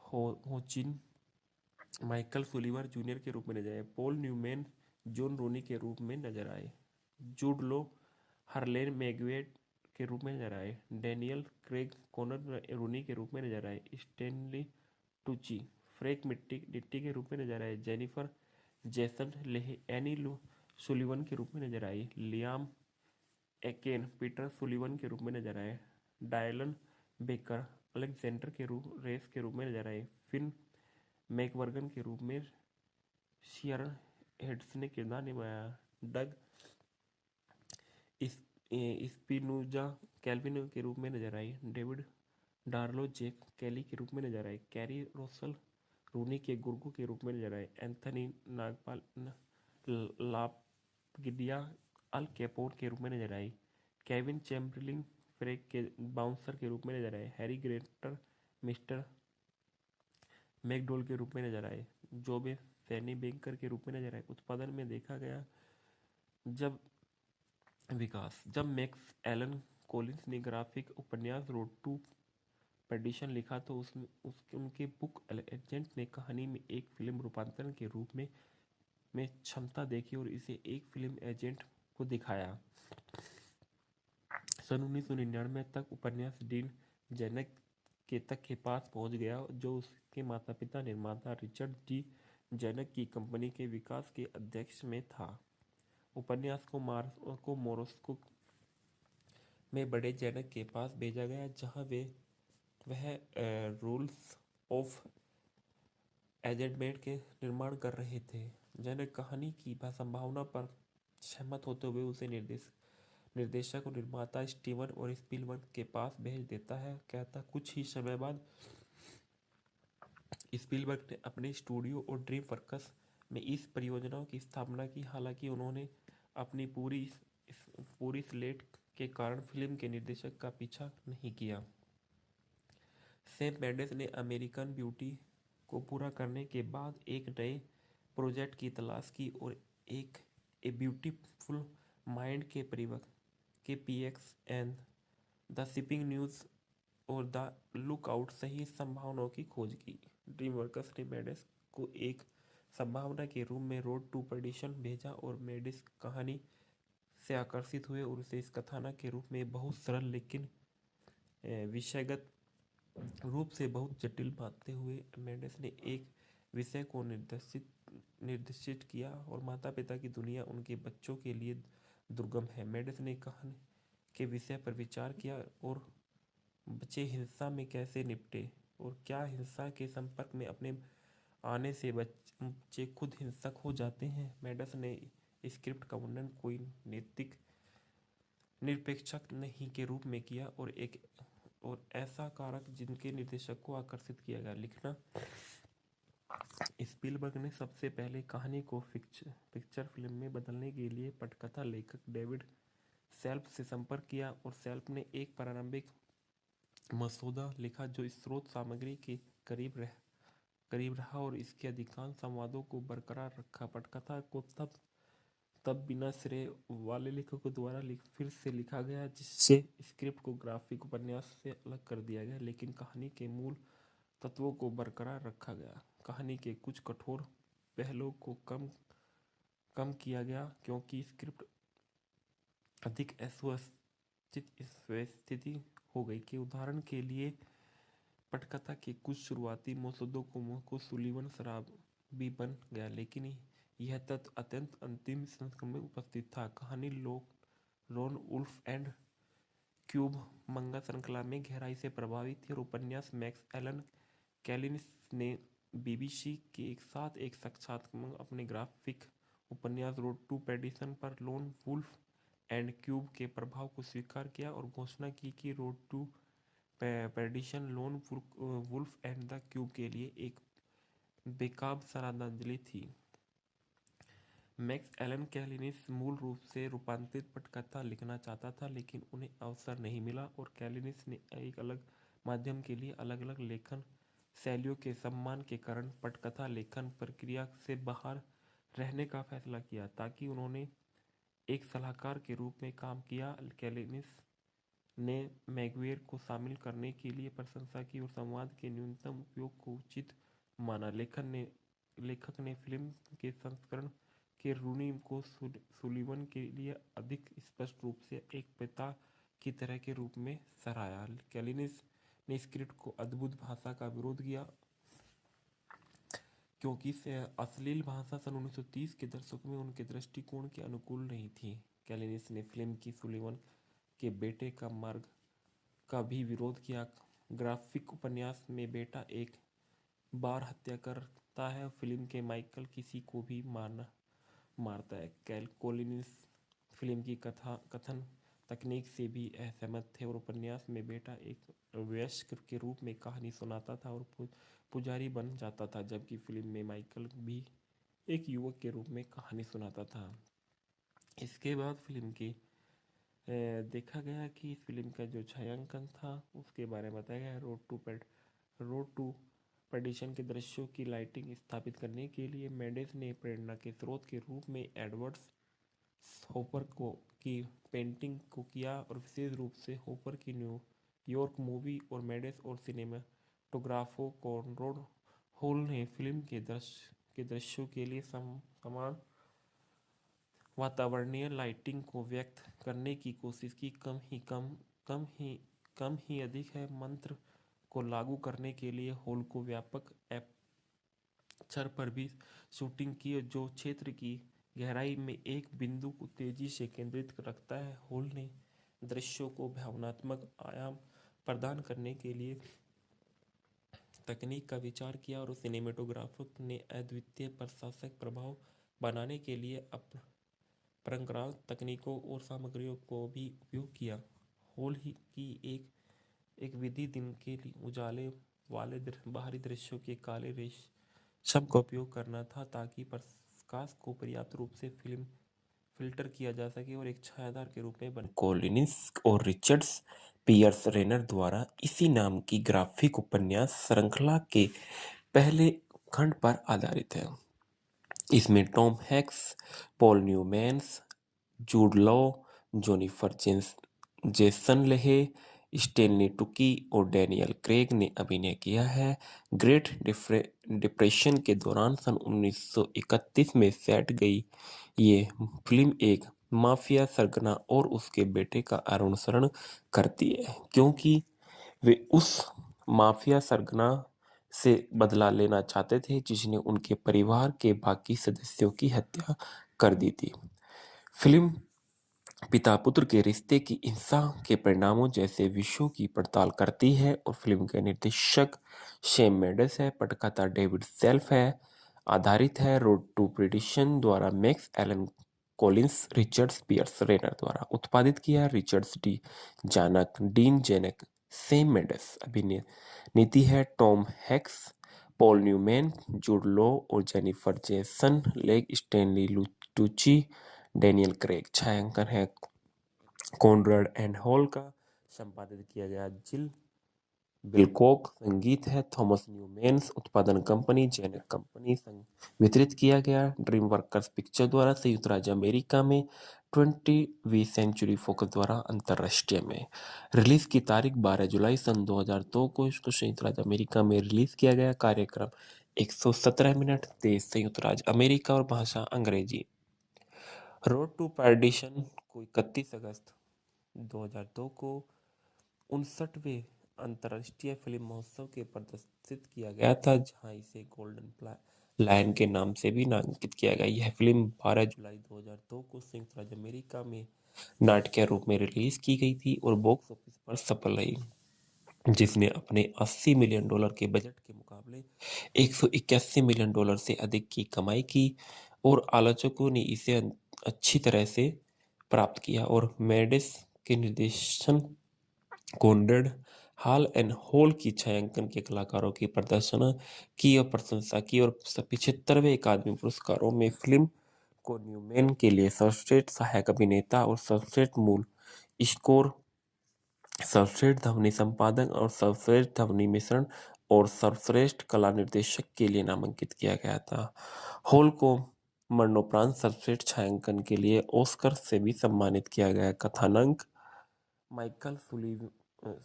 होचिन माइकल सुलीवन जूनियर के रूप में नजर आए, पॉल न्यूमैन जॉन रोनी के रूप में नजर आए, जूड लो हरलेन मैगवेट के रूप में नजर आए, डैनियल क्रेग कॉनर रोनी के रूप में नजर आए, स्टैनली टूची फ्रैंक डिट्टी के रूप में नजर आए, जेनिफर जेसन एनी सुलीवन के रूप में नजर आई, लियाम एकेन पीटर सुलीवन के रूप में नजर आए, डायलन बेकर अलेक्जेंडर के रेस के रूप में नजर आए, फिन मैकवर्गन के रूप में शियरन हेड्स ने किरदार निभाया, डग स्पिनोजा कैल्विन के रूप में नजर आई, डेविड डार्लो जेक कैली के रूप में नजर आए, कैरी रोसल रूनी के गुर्गो के रूप में नजर आए, एंथनी नागपाल लापगिडिया अल कैपोन के रूप में नजर आई, केविन चैम्बरलिन फ्रेक के बाउंसर के रूप में नजर आए, हैरी ग्रेटर मिस्टर मैकडोल के रूप में नजर आए, जोबे फैनी बैंकर के रूप में नजर आए। उत्पादन में देखा गया जब मैक्स एलन कॉलिंस ने ग्राफिक उपन्यास रोड टू पेडिशन लिखा तो उनके बुक एजेंट ने कहानी में एक फिल्म रूपांतरण के रूप में क्षमता देखी और इसे एक फिल्म एजेंट को दिखाया। सन 1999 तक उपन्यास डीन जेनक के पास पहुंच गया जो उसके माता पिता निर्माता रिचर्ड डी जेनक की कंपनी के विकास के अध्यक्ष में था। उपन्यास को मोरस्को में बड़े जेनक के पास भेजा गया जहां वह रूल्स ऑफ एजेंटमेंट के निर्माण कर रहे थे। जेनक कहानी की संभावना पर सहमत होते हुए उसे निर्देशक और निर्माता स्टीवन और स्पीलबर्ग के पास भेज देता है। कहता कुछ ही समय बाद स्पीलबर्ग ने अपने स्टूडियो और ड्रीम वर्क्स में इस परियोजना की स्थापना की। हालांकि उन्होंने अपनी पूरी स्लेट के कारण फिल्म के निर्देशक का पीछा नहीं किया। सैम मेंडेस ने अमेरिकन ब्यूटी को पूरा करने के बाद एक नए प्रोजेक्ट की तलाश की और ए ब्यूटीफुल माइंड के px and the shipping news और द लुकआउट सही संभावनाओं की खोज की। ड्रीम वर्कर्स ने मेडिस को एक संभावना के रूप में रोड टू परडिशन भेजा और मेडिस कहानी से आकर्षित हुए और उसे इस कथानक के रूप में बहुत सरल लेकिन विषयगत रूप से बहुत जटिल मानते हुए मेडिस ने एक विषय को निर्देशित किया और माता पिता की दुनिया उनके बच्चों के लिए दुर्गम है। मेडिस ने कहानी के विषय पर विचार किया और बच्चे हिंसा में कैसे निपटे और क्या हिंसा के संपर्क में अपने आने से बच्चे खुद हिंसक हो जाते हैं। मेडिस ने स्क्रिप्ट का वर्णन कोई नैतिक निरपेक्षक नहीं के रूप में किया और ऐसा कारक जिनके निर्देशक को आकर्षित किया गया। लिखना स्पीलबर्ग ने सबसे पहले कहानी को पिक्चर फिल्म में बदलने के लिए पटकथा लेखक डेविड सेल्फ से संपर्क किया और सेल्फ ने एक प्रारंभिक मसौदा लिखा जो स्रोत सामग्री के करीब रहा और इसके अधिकांश संवादों को बरकरार रखा। पटकथा को तब बिना श्रेय वाले लेखकों द्वारा फिर से लिखा गया जिससे स्क्रिप्ट को ग्राफिक उपन्यास से अलग कर दिया गया, लेकिन कहानी के मूल तत्वों को बरकरार रखा गया। कहानी के कुछ कठोर पहलुओं को कम किया गया क्योंकि स्क्रिप्ट अधिक स्थिति हो गई कि उदाहरण के लिए पटकथा के कुछ शुरुआती मसौदों को सुलीवन शराबी बन गया, लेकिन यह तथ्य अत्यंत अंतिम संस्करण में उपस्थित था। कहानी लोन वुल्फ एंड क्यूब मंगा श्रृंखला में गहराई से प्रभावित थी और उपन्यास मैक्स एलन कैलिनिस ने बीबीसी के साथ एक साक्षात्कार अपने ग्राफिक उपन्यास रोड टू परडिशन पर लोन वुल्फ एंड क्यूब के प्रभाव को स्वीकार किया और घोषणा की कि Road to Perdition Lone Wolf and the cube के लिए एक बेकाब श्रद्धांजलि थी। मैक्स एलन कैलिनिस मूल रूप से रूपांतरित पटकथा लिखना चाहता था, लेकिन उन्हें अवसर नहीं मिला और कैलिनिस ने एक अलग माध्यम के लिए अलग अलग लेखन शैलियों के सम्मान के कारण पटकथा लेखन प्रक्रिया से बाहर रहने का फैसला किया ताकि उन्होंने एक सलाहकार के रूप में काम किया। कैलिनिस ने मैगुएर को शामिल करने के लिए प्रशंसा की और संवाद के न्यूनतम उपयोग को उचित माना। लेखक ने फिल्म के संस्करण के रूनी को सुलीवन के लिए अधिक स्पष्ट रूप से एक पिता की तरह के रूप में सराहा। कैलिनिस ने स्क्रिप्ट को अद्भुत भाषा का विरोध किया क्योंकि अश्लील भाषा सन 1930 के दशक में उनके दृष्टिकोण के अनुकूल नहीं थी। कैलिनिस ने फिल्म की सुलीवन के बेटे का मार्ग का भी विरोध किया। ग्राफिक उपन्यास में बेटा एक बार हत्या करता है, फिल्म के माइकल किसी को भी मारता है। कोलिनिस फिल्म की कथन तकनीक से भी असहमत थे और उपन्यास में बेटा एक वयस्क के रूप में कहानी सुनाता था और पुजारी बन जाता था, जबकि फिल्म में माइकल भी एक युवक के रूप में कहानी सुनाता था। इसके बाद फिल्म की देखा गया कि फिल्म का जो छायांकन था उसके बारे में बताया गया। रोड टू परडिशन के दृश्यों की लाइटिंग स्थापित करने के लिए मेडिस ने प्रेरणा के स्रोत के रूप में एडवर्ड हॉपर की पेंटिंग को किया और विशेष रूप से हॉपर की न्यूयॉर्क मूवी और मेडिस और सिनेमाटोग्राफो कॉनराड हॉल ने फिल्म के दृश्यों के लिए समान वातावरणीय लाइटिंग को व्यक्त करने की कोशिश की। कम ही अधिक है मंत्र को लागू करने के लिए हॉल को व्यापक एपर्चर पर भी शूटिंग की जो क्षेत्र की गहराई में एक बिंदु को तेजी से केंद्रित रखता है। हॉल ने दृश्यों को भावनात्मक आयाम प्रदान करने के लिए तकनीक का विचार किया और सिनेमेटोग्राफर ने अद्वितीय प्रशासक प्रभाव बनाने के लिए परंपरागत तकनीकों और सामग्रियों को भी उपयोग किया। हॉल की एक विधि दिन के उजाले वाले बाहरी दृश्यों के काले रेशम का उपयोग करना था ताकि प्रकाश को पर्याप्त रूप से फिल्टर किया जा सके और एक छायादार के रूप में बने। कोलिनिस और रिचर्ड पियर्स रेनर द्वारा इसी नाम की ग्राफिक उपन्यास श्रृंखला के पहले खंड पर आधारित है। इसमें Tom Hanks, Paul Newman, Jude Law, Jennifer Jason Leigh, Stanley Tucci और डैनियल क्रेग ने अभिनय किया है। ग्रेट डिप्रेशन के दौरान सन 1931 में सेट गई ये फिल्म एक माफिया सरगना और उसके बेटे का अनुसरण करती है, क्योंकि वे उस माफिया सरगना से बदला लेना चाहते थे जिसने उनके परिवार के बाकी सदस्यों की हत्या कर दी थी। फिल्म पिता पुत्र के रिश्ते की हिंसा के परिणामों जैसे विषयों की पड़ताल करती है और फिल्म के निर्देशक सैम मेंडेस है, पटकथा डेविड सेल्फ है, आधारित है रोड टू परडिशन द्वारा Max Allan Collins, Richard Piers Rayner द्वारा उत्पादित किया, Richards D Zanuck, Dean Zanuck, Sam Mendes. अभिनय नीति है Tom Hanks, Paul Newman, Jude Law और Jennifer Jason Leigh, Stanley Tucci, Daniel Craig. छायांकन है कॉनराड एंड हॉल का, संपादित किया गया जिल बिलकॉक, संगीत है थॉमस न्यूमैन्स, उत्पादन कंपनी जेनेक कंपनी, वितरित किया गया ड्रीम वर्कर्स पिक्चर द्वारा संयुक्त राज्य अमेरिका में, 20वीं सेंचुरी फोकस द्वारा अंतरराष्ट्रीय में। रिलीज की तारीख 12 जुलाई सन 2002 को इसको संयुक्त राज्य अमेरिका में रिलीज किया गया। कार्यक्रम 117 मिनट, देश संयुक्त राज्य अमेरिका और भाषा अंग्रेजी। रोड टू परडिशन को 31 अगस्त 2002 को 59वें अंतर्राष्ट्रीय फिल्म महोत्सव के प्रदर्शित किया गया था, जहां इसे गोल्डन लायन के नाम से भी नामांकित किया गया। यह फिल्म 12 जुलाई 2002 को संयुक्त राज्य अमेरिका में नाटकीय रूप में रिलीज की गई थी और बॉक्स ऑफिस पर सफल रही, जिसने अपने $80 मिलियन के बजट के मुकाबले $181 मिलियन से अधिक की कमाई की और आलोचकों ने इसे अच्छी तरह से प्राप्त किया। और मेंडेस के निर्देशन, कॉनराड हॉल एंड हॉल की छायांकन के कलाकारों की प्रदर्शन की और प्रशंसा की और 75वें अकादमी पुरस्कारों में फिल्म को न्यूमैन के लिए सर्वश्रेष्ठ सहायक अभिनेता और सर्वश्रेष्ठ मूल स्कोर, सर्वश्रेष्ठ ध्वनि संपादन और सर्वश्रेष्ठ ध्वनि मिश्रण और सर्वश्रेष्ठ कला निर्देशक के लिए नामांकित किया गया था। हॉल को मरणोपरांत सर्वश्रेष्ठ छायांकन के लिए ऑस्कर से भी सम्मानित किया गया। कथानक माइकल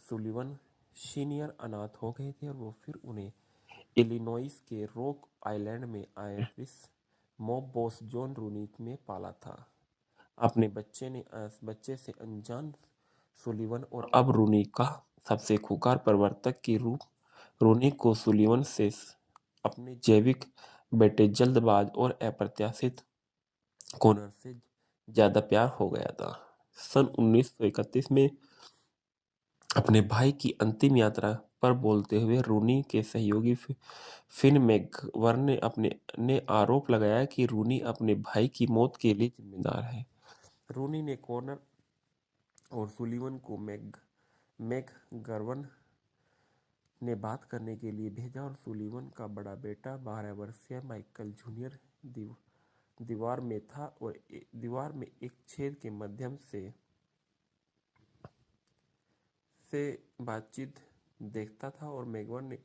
सुलिवन सीनियर अनाथ हो गए थे और वो फिर उन्हें इलिनॉइस के रॉक आइलैंड में आयरिश मॉब बॉस जॉन रूनी में पाला था। अपने बच्चे से अनजान सुलिवन और अब रूनी का सबसे खूंखार प्रवर्तक के रूप रूनी को सुलिवन से अपने जैविक बेटे जल्दबाज और अप्रत्याशित कॉनर से ज्यादा प्यार हो गया था। सन 1931 में अपने भाई की अंतिम यात्रा पर बोलते हुए रूनी के सहयोगी फिन मैकगवर्न ने आरोप लगाया कि रूनी अपने भाई की मौत के लिए जिम्मेदार है। रूनी ने कॉनर और सुलिवन को मैकगवर्न ने बात करने के लिए भेजा और सुलिवन का बड़ा बेटा 12 वर्षीय माइकल जूनियर दीवार में था और दीवार में एक छेद के माध्यम से बातचीत देखता था और मैकगवर्न ने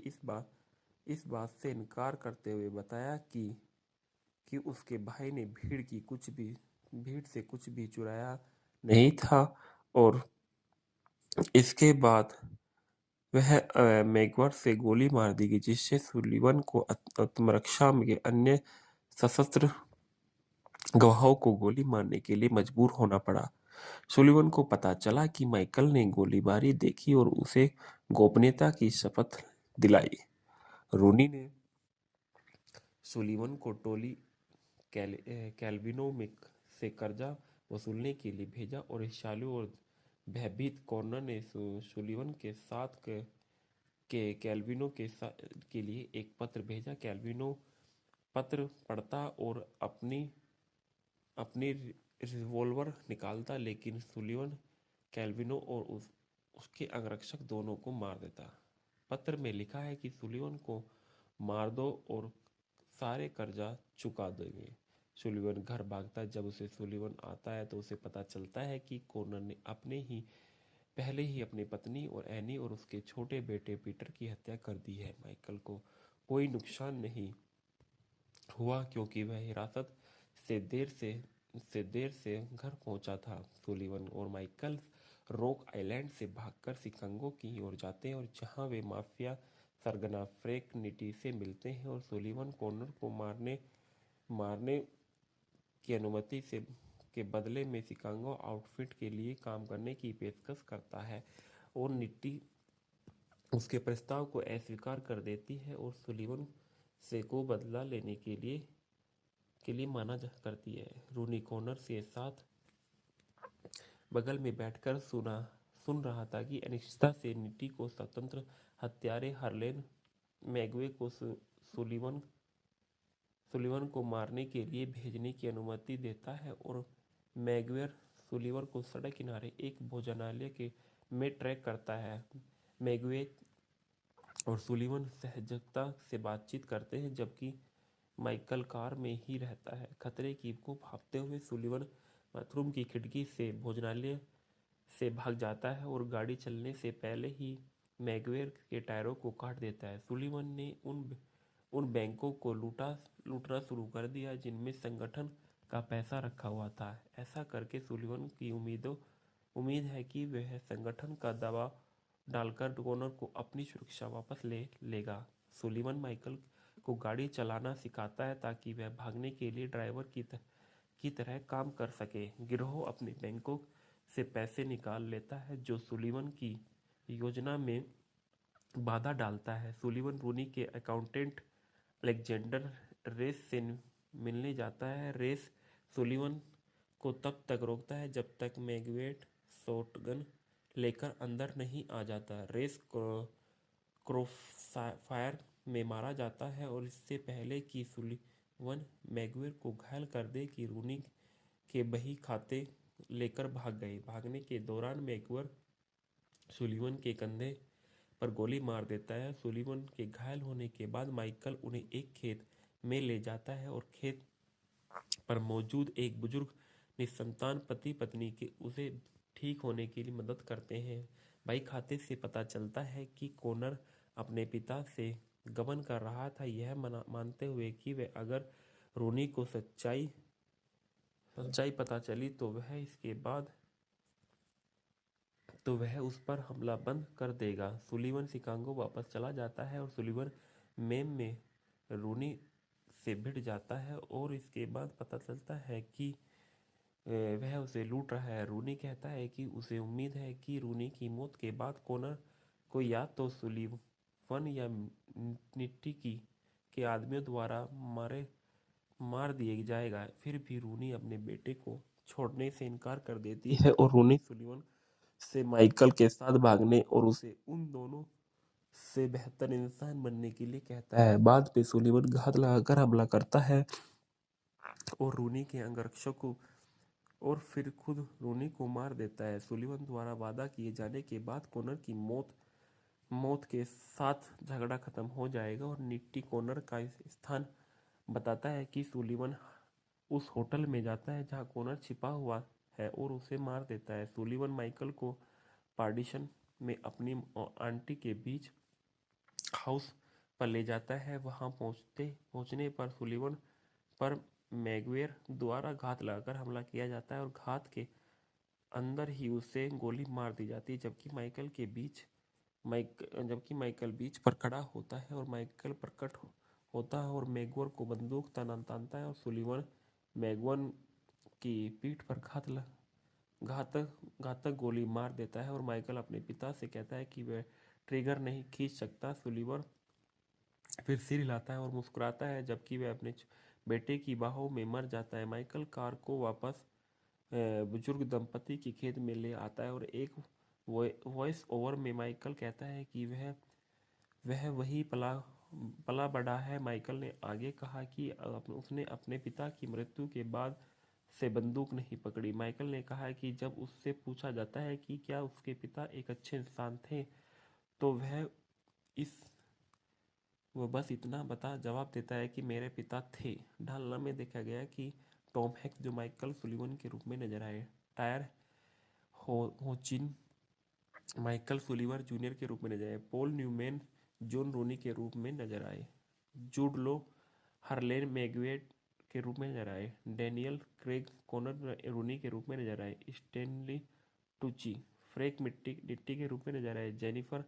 इस बात से इनकार करते हुए बताया कि उसके भाई ने भीड़ से कुछ भी चुराया नहीं था और इसके बाद वह मैकगवर्न से गोली मार दी गई, जिससे सुलिवन को आत्मरक्षा के अन्य सशस्त्र गवाहों को गोली मारने के लिए मजबूर होना पड़ा। सुलिवन को पता चला कि माइकल ने गोलीबारी देखी और उसे गोपनीयता की शपथ दिलाई। रूनी ने सुलिवन को टोली कैल्विनो से कर्जा वसूलने के लिए भेजा और ईर्ष्यालु और भयभीत कॉनर ने सुलिवन के साथ कैल्विनो के लिए एक पत्र भेजा। कैल्विनो पत्र पढ़ता और अपनी रिवॉल्वर निकालता, लेकिन सुलिवन कैल्विनो और उसके अंगरक्षक दोनों को मार देता। पत्र में लिखा है कि सुलिवन को मार दो और सारे कर्जा चुका देंगे। सुलिवन घर भागता। जब उसे सुलिवन आता है तो उसे पता चलता है कि कॉनर ने पहले ही अपनी पत्नी और एनी और उसके छोटे बेटे पीटर की हत्या कर दी है। माइकल को कोई नुकसान नहीं हुआ क्योंकि वह हिरासत से देर से घर पहुंचा था। सुलिवन और माइकल रॉक आइलैंड से भागकर शिकागो की ओर जाते हैं और जहां वे माफिया सरगना फ्रैंक निटी से मिलते हैं और सुलिवन कॉनर को मारने की अनुमति से के बदले में शिकागो आउटफिट के लिए काम करने की पेशकश करता है और निटी उसके प्रस्ताव को अस्वीकार कर देती है और सुलिवन से को बदला लेने के लिए माना करती है। रूनी कॉनर के साथ बगल में बैठकर सुन रहा था कि अनिश्चितता से निटी को स्वतंत्र हत्यारे हरलेन मैगवे को सुलिवन को मारने के लिए भेजने की अनुमति देता है और मैगवेर सुलिवन को सड़क किनारे एक भोजनालय में ट्रैक करता है। मैगवे और सुलिवन सहजता से बातचीत करते हैं जबकि माइकल कार में ही रहता है। खतरे की को भापते हुए सुलिवन बाथरूम की खिड़की से भोजनालय से भाग जाता है और गाड़ी चलने से पहले ही मैगवेर के टायरों को काट देता है। सुलिवन ने उन बैंकों को लूटना शुरू कर दिया जिनमें संगठन का पैसा रखा हुआ था। ऐसा करके सुलिवन की उम्मीद है कि वह संगठन का दबाव डालकर कॉनर को अपनी सुरक्षा वापस ले लेगा। सुलिवन माइकल को गाड़ी चलाना सिखाता है ताकि वह भागने के लिए ड्राइवर की तरह काम कर सके। गिरोह अपने बैंकों से पैसे निकाल लेता है जो सुलिवन की योजना में बाधा डालता है। सुलिवन रूनी के अकाउंटेंट अलेक्जेंडर रेस से मिलने जाता है। रेस सुलिवन को तब तक रोकता है जब तक मैगवेट शॉटगन लेकर अंदर नहीं आ जाता। रेस क्रॉसफायर में मारा जाता है और इससे पहले कि सुलिवन मैगवेट को घायल कर दे कि रूनी के बही खाते लेकर भाग गए। भागने के दौरान मैगवेट सुलिवन के कंधे पर गोली मार देता है। सुलिवन के घायल होने के बाद माइकल उन्हें एक खेत में ले जाता है और खेत पर मौजूद एक बुजुर्ग निसंतान पति पत्नी के उसे ठीक होने के लिए मदद करते हैं। भाई खाते से पता चलता है कि कॉनर अपने पिता से गबन कर रहा था, यह मानते हुए कि वह अगर रूनी को सच्चाई पता चली तो वह उस पर हमला बंद कर देगा। सुलिवन शिकागो वापस चला जाता है और सुलिवन में रूनी से भिड़ जाता है और इसके बाद पता चलता है कि वह उसे लूट रहा है। रूनी कहता है कि उसे उम्मीद है कि रूनी की मौत के बाद कॉनर को या तो सुलिवन या निट्टी के आदमियों द्वारा मार दिया जाएगा। फिर भी रूनी अपने बेटे को छोड़ने से इनकार कर देती है और रूनी सुलिवन से माइकल के साथ भागने और उसे उन दोनों से बेहतर इंसान बनने के लिए कहता है। बाद में सुलिवन घात लगाकर हमला करता है और रूनी के अंगरक्षक को और फिर खुद रूनी को मार देता है। सुलिवन द्वारा वादा किए जाने के बाद कॉनर की मौत के साथ झगड़ा खत्म हो जाएगा और निट्टी कॉनर का स्थान बताता है कि सुलिवन उस होटल में जाता है जहां कॉनर छिपा हुआ है और उसे मार देता है। सुलिवन माइकल को पार्टीशन में अपनी आंटी के बीच हाउस पर ले जाता है। वहां पहुंचने पर सुलिवन पर मैगवेर द्वारा घात लगाकर हमला किया जाता है और घात के अंदर ही उसे गोली मार दी जाती है जबकि माइकल बीच पर खड़ा होता है और माइकल प्रकट होता है और मैगवर को बंदूक तानता है और सुलिवन मैगवन की पीठ पर घातक गोली मार देता है और माइकल अपने पिता से कहता है कि वह ट्रिगर नहीं खींच सकता। सुलिवन फिर सिर हिलाता है और मुस्कुराता है जबकि वह अपने बेटे की बाहों में मर जाता है। माइकल कार को वापस बुजुर्ग दंपति के खेत में ले आता है और एक वॉइस ओवर में माइकल कहता है कि वह वही पला बड़ा है। माइकल ने आगे कहा कि उसने अपने पिता की मृत्यु के बाद से बंदूक नहीं पकड़ी। माइकल ने कहा कि जब उससे पूछा जाता है कि क्या उसके पिता एक अच्छे इंसान थे तो वह बस इतना जवाब देता है कि मेरे पिता थे। ढालना में देखा गया कि टॉम हैंक्स जो माइकल सुलिवन के रूप में नजर आए, टायर होचिन माइकल सुलिवन जूनियर के रूप में नजर आए, पॉल न्यूमैन जॉन रूनी के रूप में नजर आए, जूड लो हरलेन मैगवेट के रूप में नजर आए, डैनियल क्रेग कॉनर रूनी के रूप में नजर आए, स्टैनली टुची फ्रैंक निट्टी के रूप में नजर आए, Jennifer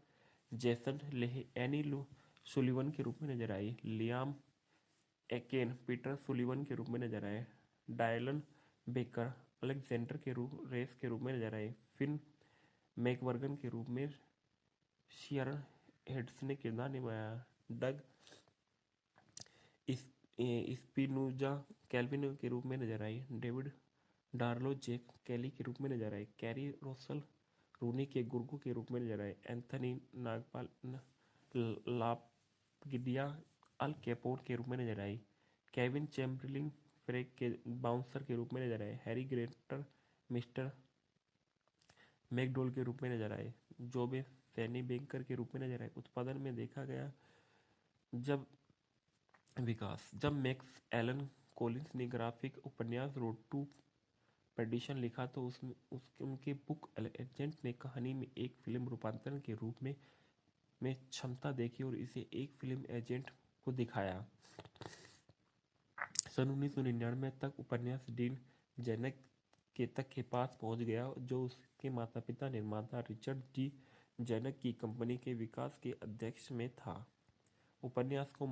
Jason Leh any Sullivan के रूप में नजर आई, लियाम एकेन पीटर सुलिवन के रूप में नजर आए, डायलन बेकर अलेक्जेंडर के रूप रेस के रूप में नजर आए, फिन मैकवर्गन के रूप में शियरन हेड्स ने किरदार निभाया, डग स्पिनोजा कैल्विन के रूप में नजर आई, डेविड डार्लो जेक कैली के रूप में नजर आए, कैरी रोसल रूनी के गुर्गो के रूप में नजर आए, एंथनी नागपाल लापगिडिया अल कैपोन के रूप में नजर आई, केविन चैम्बरलिन फ्रेक के बाउंसर के रूप में नजर आए, हैरी ग्रेटर मिस्टर मैकडोल के रूप में नजर आए, जोबे सैनी बैंकर के रूप में नजर आए। उत्पादन में देखा गया जब मैक्स एलन कोलिंस ने ग्राफिक उपन्यास रोड टू पेडिशन लिखा तो उसमें उनके बुक एजेंट ने कहानी में एक फिल्म रूपांतरण के रूप में क्षमता देखी और इसे एक फिल्म एजेंट को दिखाया। सन 1999 तक उपन्यास डीन जेनक के पास पहुंच गया, जो उसके माता पिता निर्माता रिचर्ड जी जेनक की कंपनी के विकास के अध्यक्ष में था। उपन्यास को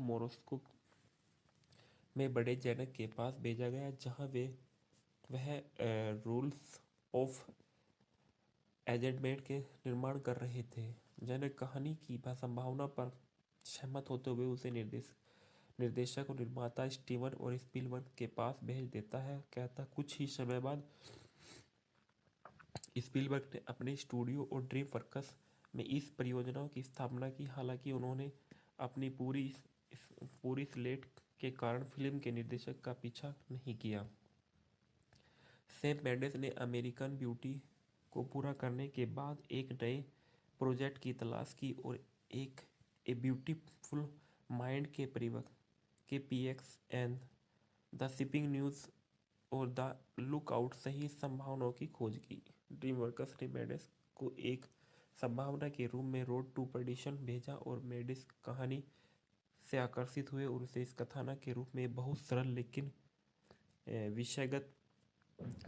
मोरस्को में बड़े जेनक के पास भेजा गया, जहां वह रूल्स ऑफ एंगेजमेंट के निर्माण कर रहे थे। जेनक कहानी की संभावना पर सहमत होते हुए उसे निर्देशक और निर्माता स्टीवन और स्पीलबर्ग के पास भेज देता है। कहता कुछ ही समय बाद स्पीलबर्ग ने अपने स्टूडियो और ड्रीम वर्क्स में इस परियोजना की स्थापना की। हालांकि उन्होंने अपनी पूरी स्लेट के कारण फिल्म के निर्देशक का पीछा नहीं किया। सैम मेंडेस ने अमेरिकन ब्यूटी को पूरा करने के बाद एक नए प्रोजेक्ट की तलाश की और एक ए ब्यूटीफुल माइंड के px and the shipping news और द लुकआउट सही संभावनाओं की खोज की। ड्रीमवर्क्स ने मेंडेस को एक संभावना के रूप में रोड टू परडिशन भेजा और मेंडेस कहानी से आकर्षित हुए और उसे इस कथानक के रूप में बहुत सरल लेकिन विषयगत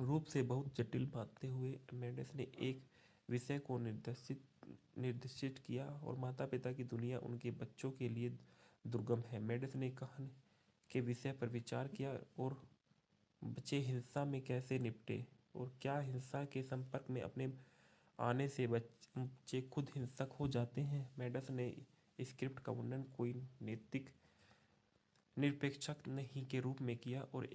रूप से बहुत जटिल मानते हुए मेंडेस ने एक विषय को निर्देशित किया और माता पिता की दुनिया उनके बच्चों के लिए दुर्गम है। मेंडेस ने कहानी के विषय पर विचार किया और बच्चे हिंसा में कैसे निपटे और क्या हिंसा के संपर्क में अपने आने से बच्चे खुद हिंसक हो जाते हैं। मेंडेस ने स्क्रिप्ट का वर्णन कोई नैतिक निरपेक्षक नहीं के रूप में किया और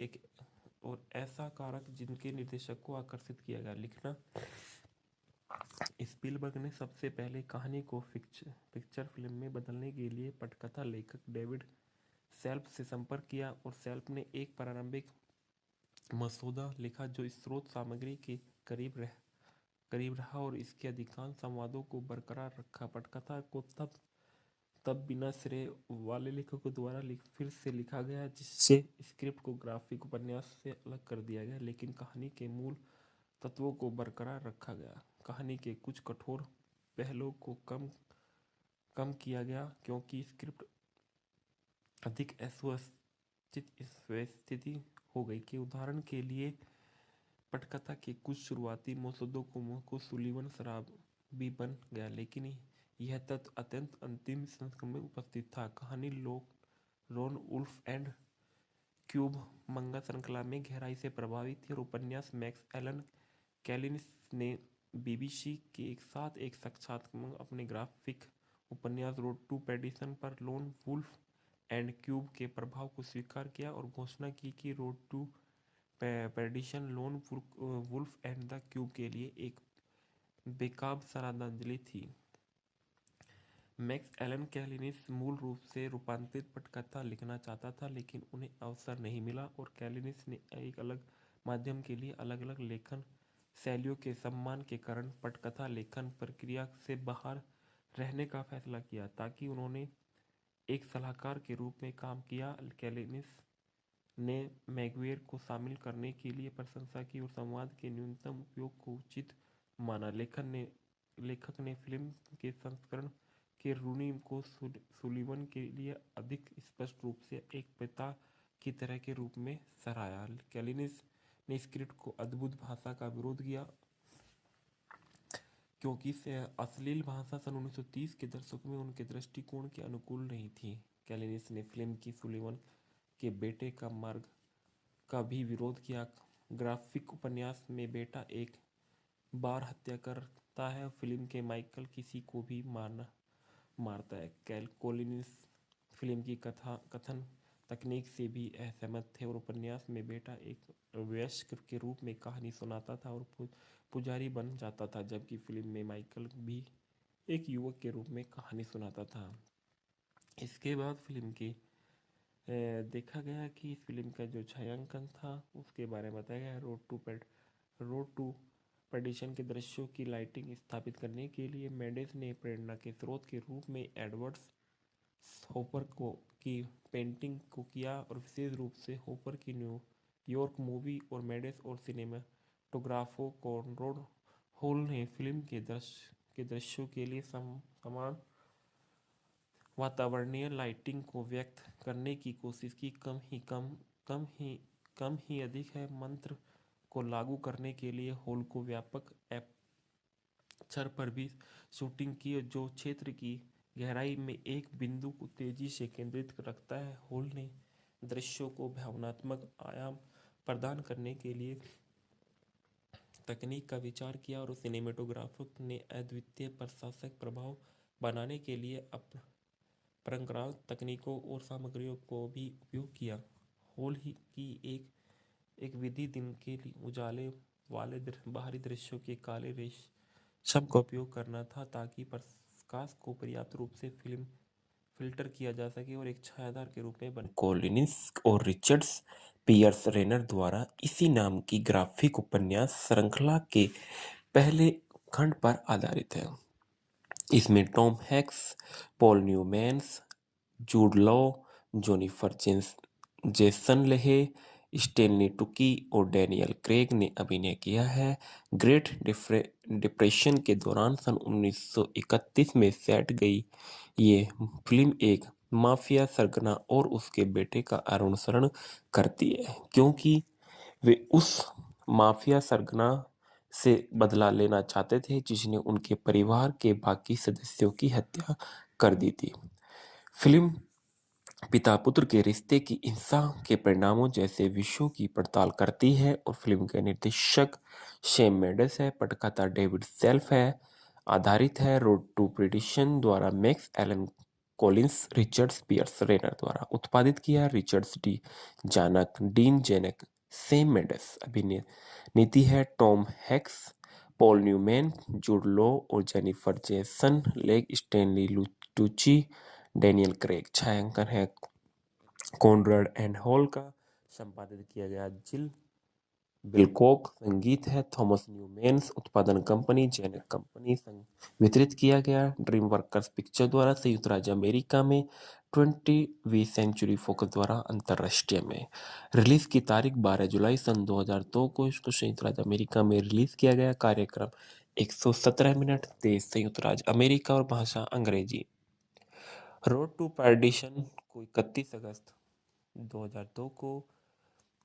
ऐसा कारक जिनके निर्देशक को आकर्षित किया गया। लिखना स्पीलबर्ग ने सबसे पहले कहानी को पिक्चर फिल्म में बदलने के लिए पटकथा लेखक डेविड सेल्फ से संपर्क किया और सेल्फ ने एक प्रारंभिक मसौदा लिखा जो स्रोत सामग्री के करीब रहा और इसके अधिकांश संवादों को बरकरार रखा। पटकथा को तब बिना श्रेय वाले लेखकों द्वारा फिर से लिखा गया, जिससे स्क्रिप्ट को ग्राफिक उपन्यास से अलग कर दिया गया, लेकिन कहानी के मूल तत्वों को बरकरार रखा गया। कहानी के कुछ कठोर पहलुओं को कम किया गया क्योंकि स्क्रिप्ट अधिक व्यवस्थित हो गई। के उदाहरण के लिए पटकथा के कुछ शुरुआती मसौदों को सुलिवन शराबी बन गया, लेकिन यह तथ्य अत्यंत अंतिम संस्करण में उपस्थित था। कहानी लोन वुल्फ एंड क्यूब मंगा श्रृंखला में गहराई से प्रभावित थी और उपन्यास मैक्स एलन कैलिनिस ने बीबीसी के साथ एक साक्षात्कार अपने ग्राफिक उपन्यास रोड टू पेडिशन पर लोन वुल्फ एंड क्यूब के प्रभाव को स्वीकार किया और घोषणा की कि Road to Perdition Lone Wolf and the cube के लिए एक बेकाब श्रद्धांजलि थी। मैक्स एलन कैलिनिस मूल रूप से रूपांतरित पटकथा लिखना चाहता था, लेकिन उन्हें अवसर नहीं मिला और कैलिनिस ने एक अलग माध्यम के लिए अलग अलग लेखन शैलियों के सम्मान के कारण पटकथा लेखन प्रक्रिया से बाहर रहने का फैसला किया। ताकि उन्होंने एक सलाहकार के रूप में काम किया। कैलिनिस ने मैगवेयर को शामिल करने के लिए प्रशंसा की और संवाद के न्यूनतम उपयोग को उचित माना। लेखक ने फिल्म के संस्करण के रूनी को सुलिवन के लिए अधिक स्पष्ट रूप से एक पिता की तरह के रूप में सराहा। कैलिनिस ने स्क्रिप्ट को अद्भुत भाषा का विरोध किया क्योंकि अश्लील भाषा सन 1930 के दशक में उनके दृष्टिकोण के अनुकूल नहीं थी। कैलिनिस ने फिल्म की सुलिवन के बेटे का मार्ग का भी विरोध किया। ग्राफिक उपन्यास में बेटा एक बार हत्या करता है, फिल्म के माइकल किसी को भी मारता है। कोलिनिस फिल्म की कथन तकनीक से भी असहमत थे और उपन्यास में बेटा एक वयस्क के रूप में कहानी सुनाता था और पुजारी बन जाता था, जबकि फिल्म में माइकल भी एक युवक के रूप में कहानी सुनाता था। इसके बाद फिल्म की देखा गया कि इस फिल्म का जो छायांकन था उसके बारे में बताया गया। रोड टू पर्डिशन के दृश्यों की लाइटिंग स्थापित करने के लिए मेंडेस ने प्रेरणा के स्रोत के रूप में एडवर्ड होपर की पेंटिंग को किया और विशेष रूप से होपर की न्यूयॉर्क मूवी और मेंडेस और सिनेमाटोग्राफो कॉनराड हॉल ने फिल्म के दृश्यों के लिए समान वातावरणीय लाइटिंग को व्यक्त करने की कोशिश की। कम ही अधिक है मंत्र को लागू करने के लिए हॉल को व्यापक एपर्चर पर भी शूटिंग की, जो क्षेत्र की गहराई में एक बिंदु को तेजी से केंद्रित रखता है। हॉल ने दृश्यों को भावनात्मक आयाम प्रदान करने के लिए तकनीक का विचार किया और सिनेमेटोग्राफर ने अद्वितीय प्रशासक प्रभाव बनाने के लिए परंपरागत तकनीकों और सामग्रियों को भी उपयोग किया। हॉल ही की एक विधि दिन के उजाले वाले बाहरी दृश्यों के काले रेशम का उपयोग करना था, ताकि प्रकाश को पर्याप्त रूप से फिल्टर किया जा सके और एक छायादार के रूप में बने। कोलिनिस और रिचर्ड्स पियर्स रेनर द्वारा इसी नाम की ग्राफिक उपन्यास श्रृंखला के पहले खंड पर आधारित है। इसमें Tom Hanks, Paul Newmans, Jude Law, Jennifer Jason Leigh, Stanley Tucci और डैनियल क्रेग ने अभिनय किया है। ग्रेट डिप्रेशन के दौरान सन 1931 में सेट गई ये फिल्म एक माफिया सरगना और उसके बेटे का अनुसरण करती है, क्योंकि वे उस माफिया सरगना से बदला लेना चाहते थे जिसने उनके परिवार के बाकी सदस्यों की हत्या कर दी थी। फिल्म पिता पुत्र के रिश्ते की हिंसा के परिणामों जैसे विषयों की पड़ताल करती है और फिल्म के निर्देशक सैम मेंडेस है, पटकथा डेविड सेल्फ है, आधारित है रोड टू पर्डिशन द्वारा Max Allan Collins, Richards Piers Rayner द्वारा उत्पादित किया। Richards Dean Zanuck, Sam Mendes. अभिनेत्री है Tom Hanks, Paul Newman, Jude Law और Jennifer Jason Leigh, Stanley Tucci, Daniel Craig. छायांकन है कॉनराड एंड हॉल का, संपादित किया गया जिल बिलकॉक। संगीत है थॉमस न्यूमैन्स, उत्पादन कंपनी जेनक कंपनी। वितरित किया गया ड्रीम वर्कर्स पिक्चर द्वारा संयुक्त राज्य अमेरिका में, 20वीं सेंचुरी फोकस द्वारा अंतर्राष्ट्रीय में। रिलीज की तारीख 12 जुलाई सन 2002 को इसको संयुक्त राज्य अमेरिका में रिलीज किया गया। कार्यक्रम 117 मिनट, देश संयुक्त राज्य अमेरिका और भाषा अंग्रेजी। रोड टू पर्डिशन को 31 अगस्त 2002 को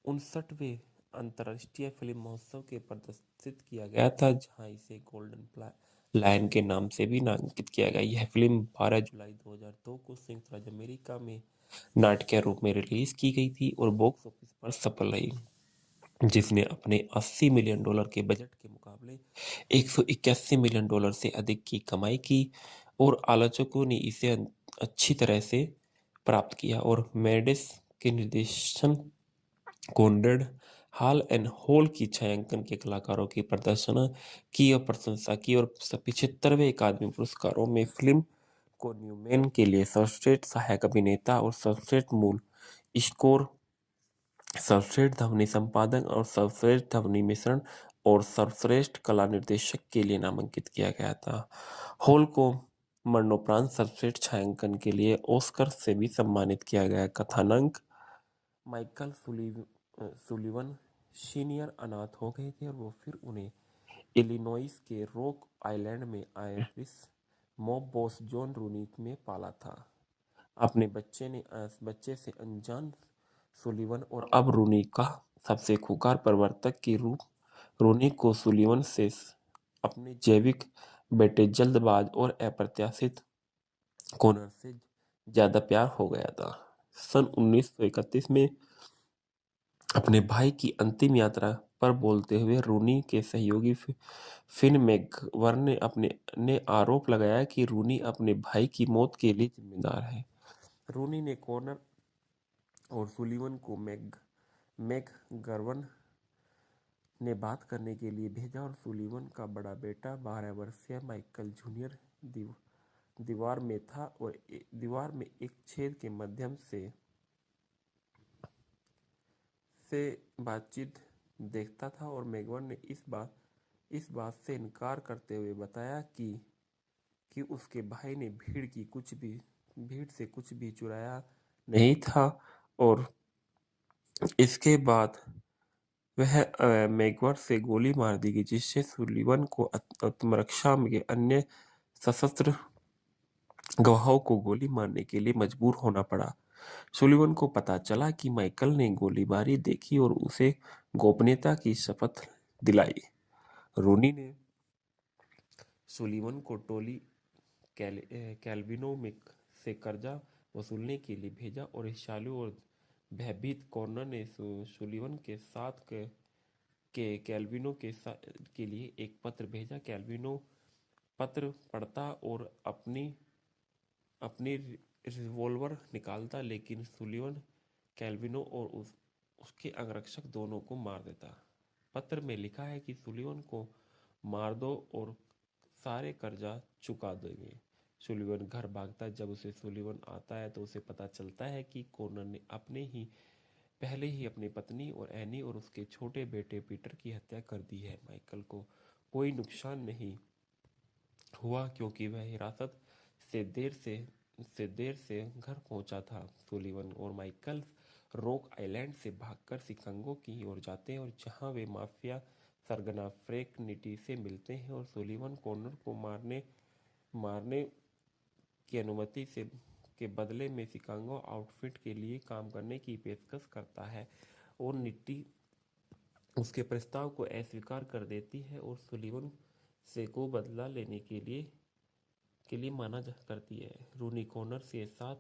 59वें अंतर्राष्ट्रीय फिल्म महोत्सव के प्रदर्शित किया गया था, जहां इसे गोल्डन लायन के नाम से भी नामांकित किया गया। यह फिल्म 12 जुलाई 2002 को संयुक्त राज्य अमेरिका में नाट्य रूप में रिलीज की गई थी और बॉक्स ऑफिस पर सफल रही, जिसने अपने $80 मिलियन के बजट के मुकाबले $181 मिलियन से अधिक की कमाई की और आलोचकों ने इसे अच्छी तरह से प्राप्त किया। और मेंडेस के निर्देशन, कॉनराड हॉल एंड हॉल की छायांकन के कलाकारों की प्रदर्शन की और प्रशंसा की और 75वें अकादमी पुरस्कारों में फिल्म को न्यूमैन के लिए सर्वश्रेष्ठ सहायक अभिनेता और सर्वश्रेष्ठ मूल स्कोर, सर्वश्रेष्ठ ध्वनि संपादन और सर्वश्रेष्ठ ध्वनि मिश्रण और सर्वश्रेष्ठ कला निर्देशक के लिए नामांकित किया गया था। हॉल को मरणोपरांत सर्वश्रेष्ठ छायांकन के लिए ऑस्कर से भी सम्मानित किया गया। कथानक, माइकल सुलिवन सीनियर अनाथ हो गए थे और वो फिर उन्हें इलिनॉइस के रॉक आइलैंड में आयरिश मॉब बॉस जॉन रूनी में पाला था। अपने बच्चे से अनजान सुलिवन और अब रूनी का सबसे खूंखार प्रवर्तक के रूप रूनी को सुलिवन से अपने जैविक बेटे जल्दबाज और अप्रत्याशित कॉनर से ज्यादा प्यार हो गया था। सन 1931 में अपने भाई की अंतिम यात्रा पर बोलते हुए रूनी के सहयोगी फिन मैकगवर्न ने आरोप लगाया कि रूनी अपने भाई की मौत के लिए जिम्मेदार है। रूनी ने कॉनर और सुलीवन को मैकगवर्न ने बात करने के लिए भेजा और सुलीवन का बड़ा बेटा 12 वर्षीय माइकल जूनियर दीवार में था और दीवार में एक छेद के माध्यम से बातचीत देखता था और मैकगवर्न ने इस बात से इनकार करते हुए बताया कि उसके भाई ने भीड़ से कुछ भी चुराया नहीं था और इसके बाद वह मैकगवर्न से गोली मार दी गई, जिससे सुलीवन को आत्मरक्षा के अन्य सशस्त्र गवाहों को गोली मारने के लिए मजबूर होना पड़ा। सुलीवन को पता चला कि माइकल ने गोलीबारी देखी और उसे गोपनीयता की शपथ दिलाई। रूनी ने सुलीवन को टोली कैल्विनो में से कर्जा वसूलने के लिए भेजा और ईर्ष्यालु और भयभीत कॉर्नर ने सुलीवन के साथ कैल्विनो के लिए एक पत्र भेजा। कैल्विनो पत्र पढ़ता और अपनी रिवॉल्वर निकालता, लेकिन सुलीवन कैल्विनो और उसके अंगरक्षक दोनों को मार देता। पत्र में लिखा है कि सुलीवन को मार दो और सारे कर्जा चुका देंगे। सुलीवन घर भागता है। जब उसे सुलीवन आता है तो उसे पता चलता है कि कॉर्नर ने पहले ही अपनी पत्नी और एनी और उसके छोटे बेटे पीटर की हत्या कर दी है। माइकल को कोई नुकसान नहीं हुआ क्योंकि वह हिरासत से देर से घर पहुंचा था। सुलीवन और माइकल रॉक आइलैंड से भागकर शिकागो की ओर जाते हैं और जहां वे माफिया सरगना फ्रैंक निटी से मिलते हैं और सुलीवन कॉर्नर को मारने की अनुमति के बदले में शिकागो आउटफिट के लिए काम करने की पेशकश करता है और निटी उसके प्रस्ताव को अस्वीकार कर देती है और सुलीवन से को बदला लेने के लिए माना करती है। रूनी कॉर्नर के साथ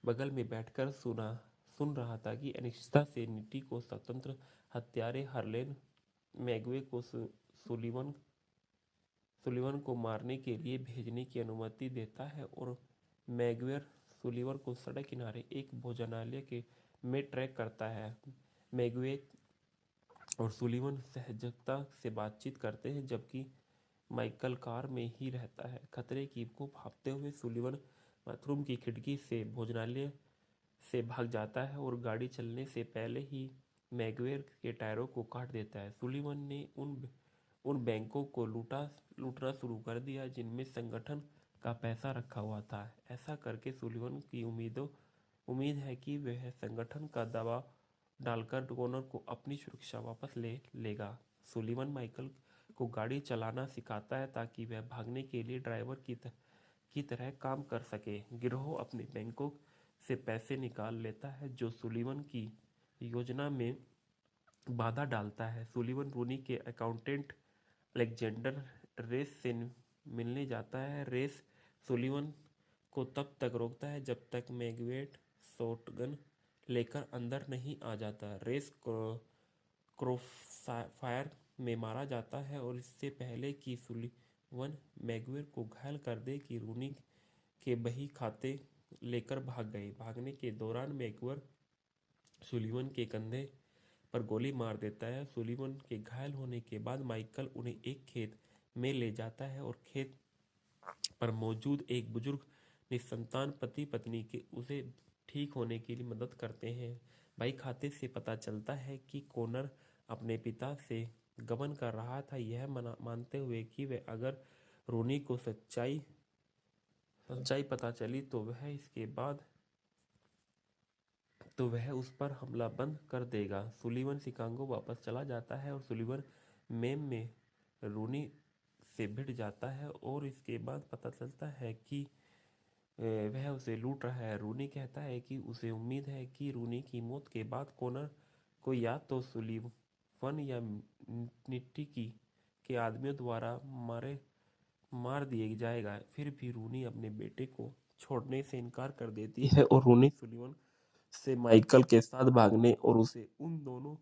बगल में बैठकर सुन रहा था कि अनिश्चितता से निटी को स्वतंत्र हत्यारे हार्लेन मैगवे को सुलीवन को मारने के लिए भेजने की अनुमति देता है और मैगवेर सुलीवन को सड़क किनारे एक भोजनालय में ट्रैक करता है। मैगवे और सुलीवन सहजता से बातचीत करते हैं जबकि माइकल कार में ही रहता है। खतरे को भांपते हुए सुलीवन बाथरूम की खिड़की से भोजनालय से भाग जाता है और गाड़ी चलने से पहले ही मैगवेर के टायरों को काट देता है। सुलीवन ने उन बैंकों को लूटना शुरू कर दिया जिनमें संगठन का पैसा रखा हुआ था। ऐसा करके सुलीवन की उम्मीद है कि वह संगठन का दबाव डालकर कॉर्नर को अपनी सुरक्षा वापस ले लेगा। सुलीवन माइकल को गाड़ी चलाना सिखाता है ताकि वह भागने के लिए ड्राइवर की तरह काम कर सके। गिरोह अपने बैंकों से पैसे निकाल लेता है जो सुलीवन की योजना में बाधा डालता है। सुलीवन रूनी के अकाउंटेंट अलेक्जेंडर रेस से मिलने जाता है। रेस सुलीवन को तब तक रोकता है जब तक मैगवेट शॉटगन लेकर अंदर नहीं आ जाता। रेस क्रॉसफायर में मारा जाता है और इससे पहले कि सुलीवन मैगवेर को घायल कर दे कि रूनी के बही खाते लेकर भाग गए। भागने के दौरान मैगवेर सुलीवन के कंधे पर गोली मार देता है। सुलीवन के घायल होने के बाद माइकल उन्हें एक खेत में ले जाता है और खेत पर मौजूद एक बुजुर्ग निसंतान पति पत्नी के उसे ठीक होने के लिए मदद करते हैं। भाई खाते से पता चलता है कि कॉर्नर अपने पिता से गबन कर रहा था, यह मानते हुए कि वह अगर रूनी को सच्चाई पता चली तो वह उस पर हमला बंद कर देगा। सुलीवन शिकागो वापस चला जाता है और सुलीवन में रूनी से भिड़ जाता है और इसके बाद पता चलता है कि वह उसे लूट रहा है। रूनी कहता है कि उसे उम्मीद है कि रूनी की मौत के बाद कॉर्नर को या तो सुलीवन या निट्टी के आदमियों द्वारा मार दिया जाएगा। फिर भी रूनी अपने बेटे को छोड़ने से इनकार कर देती है और रूनी सुलिवन से माइकल के साथ भागने और उसे उन दोनों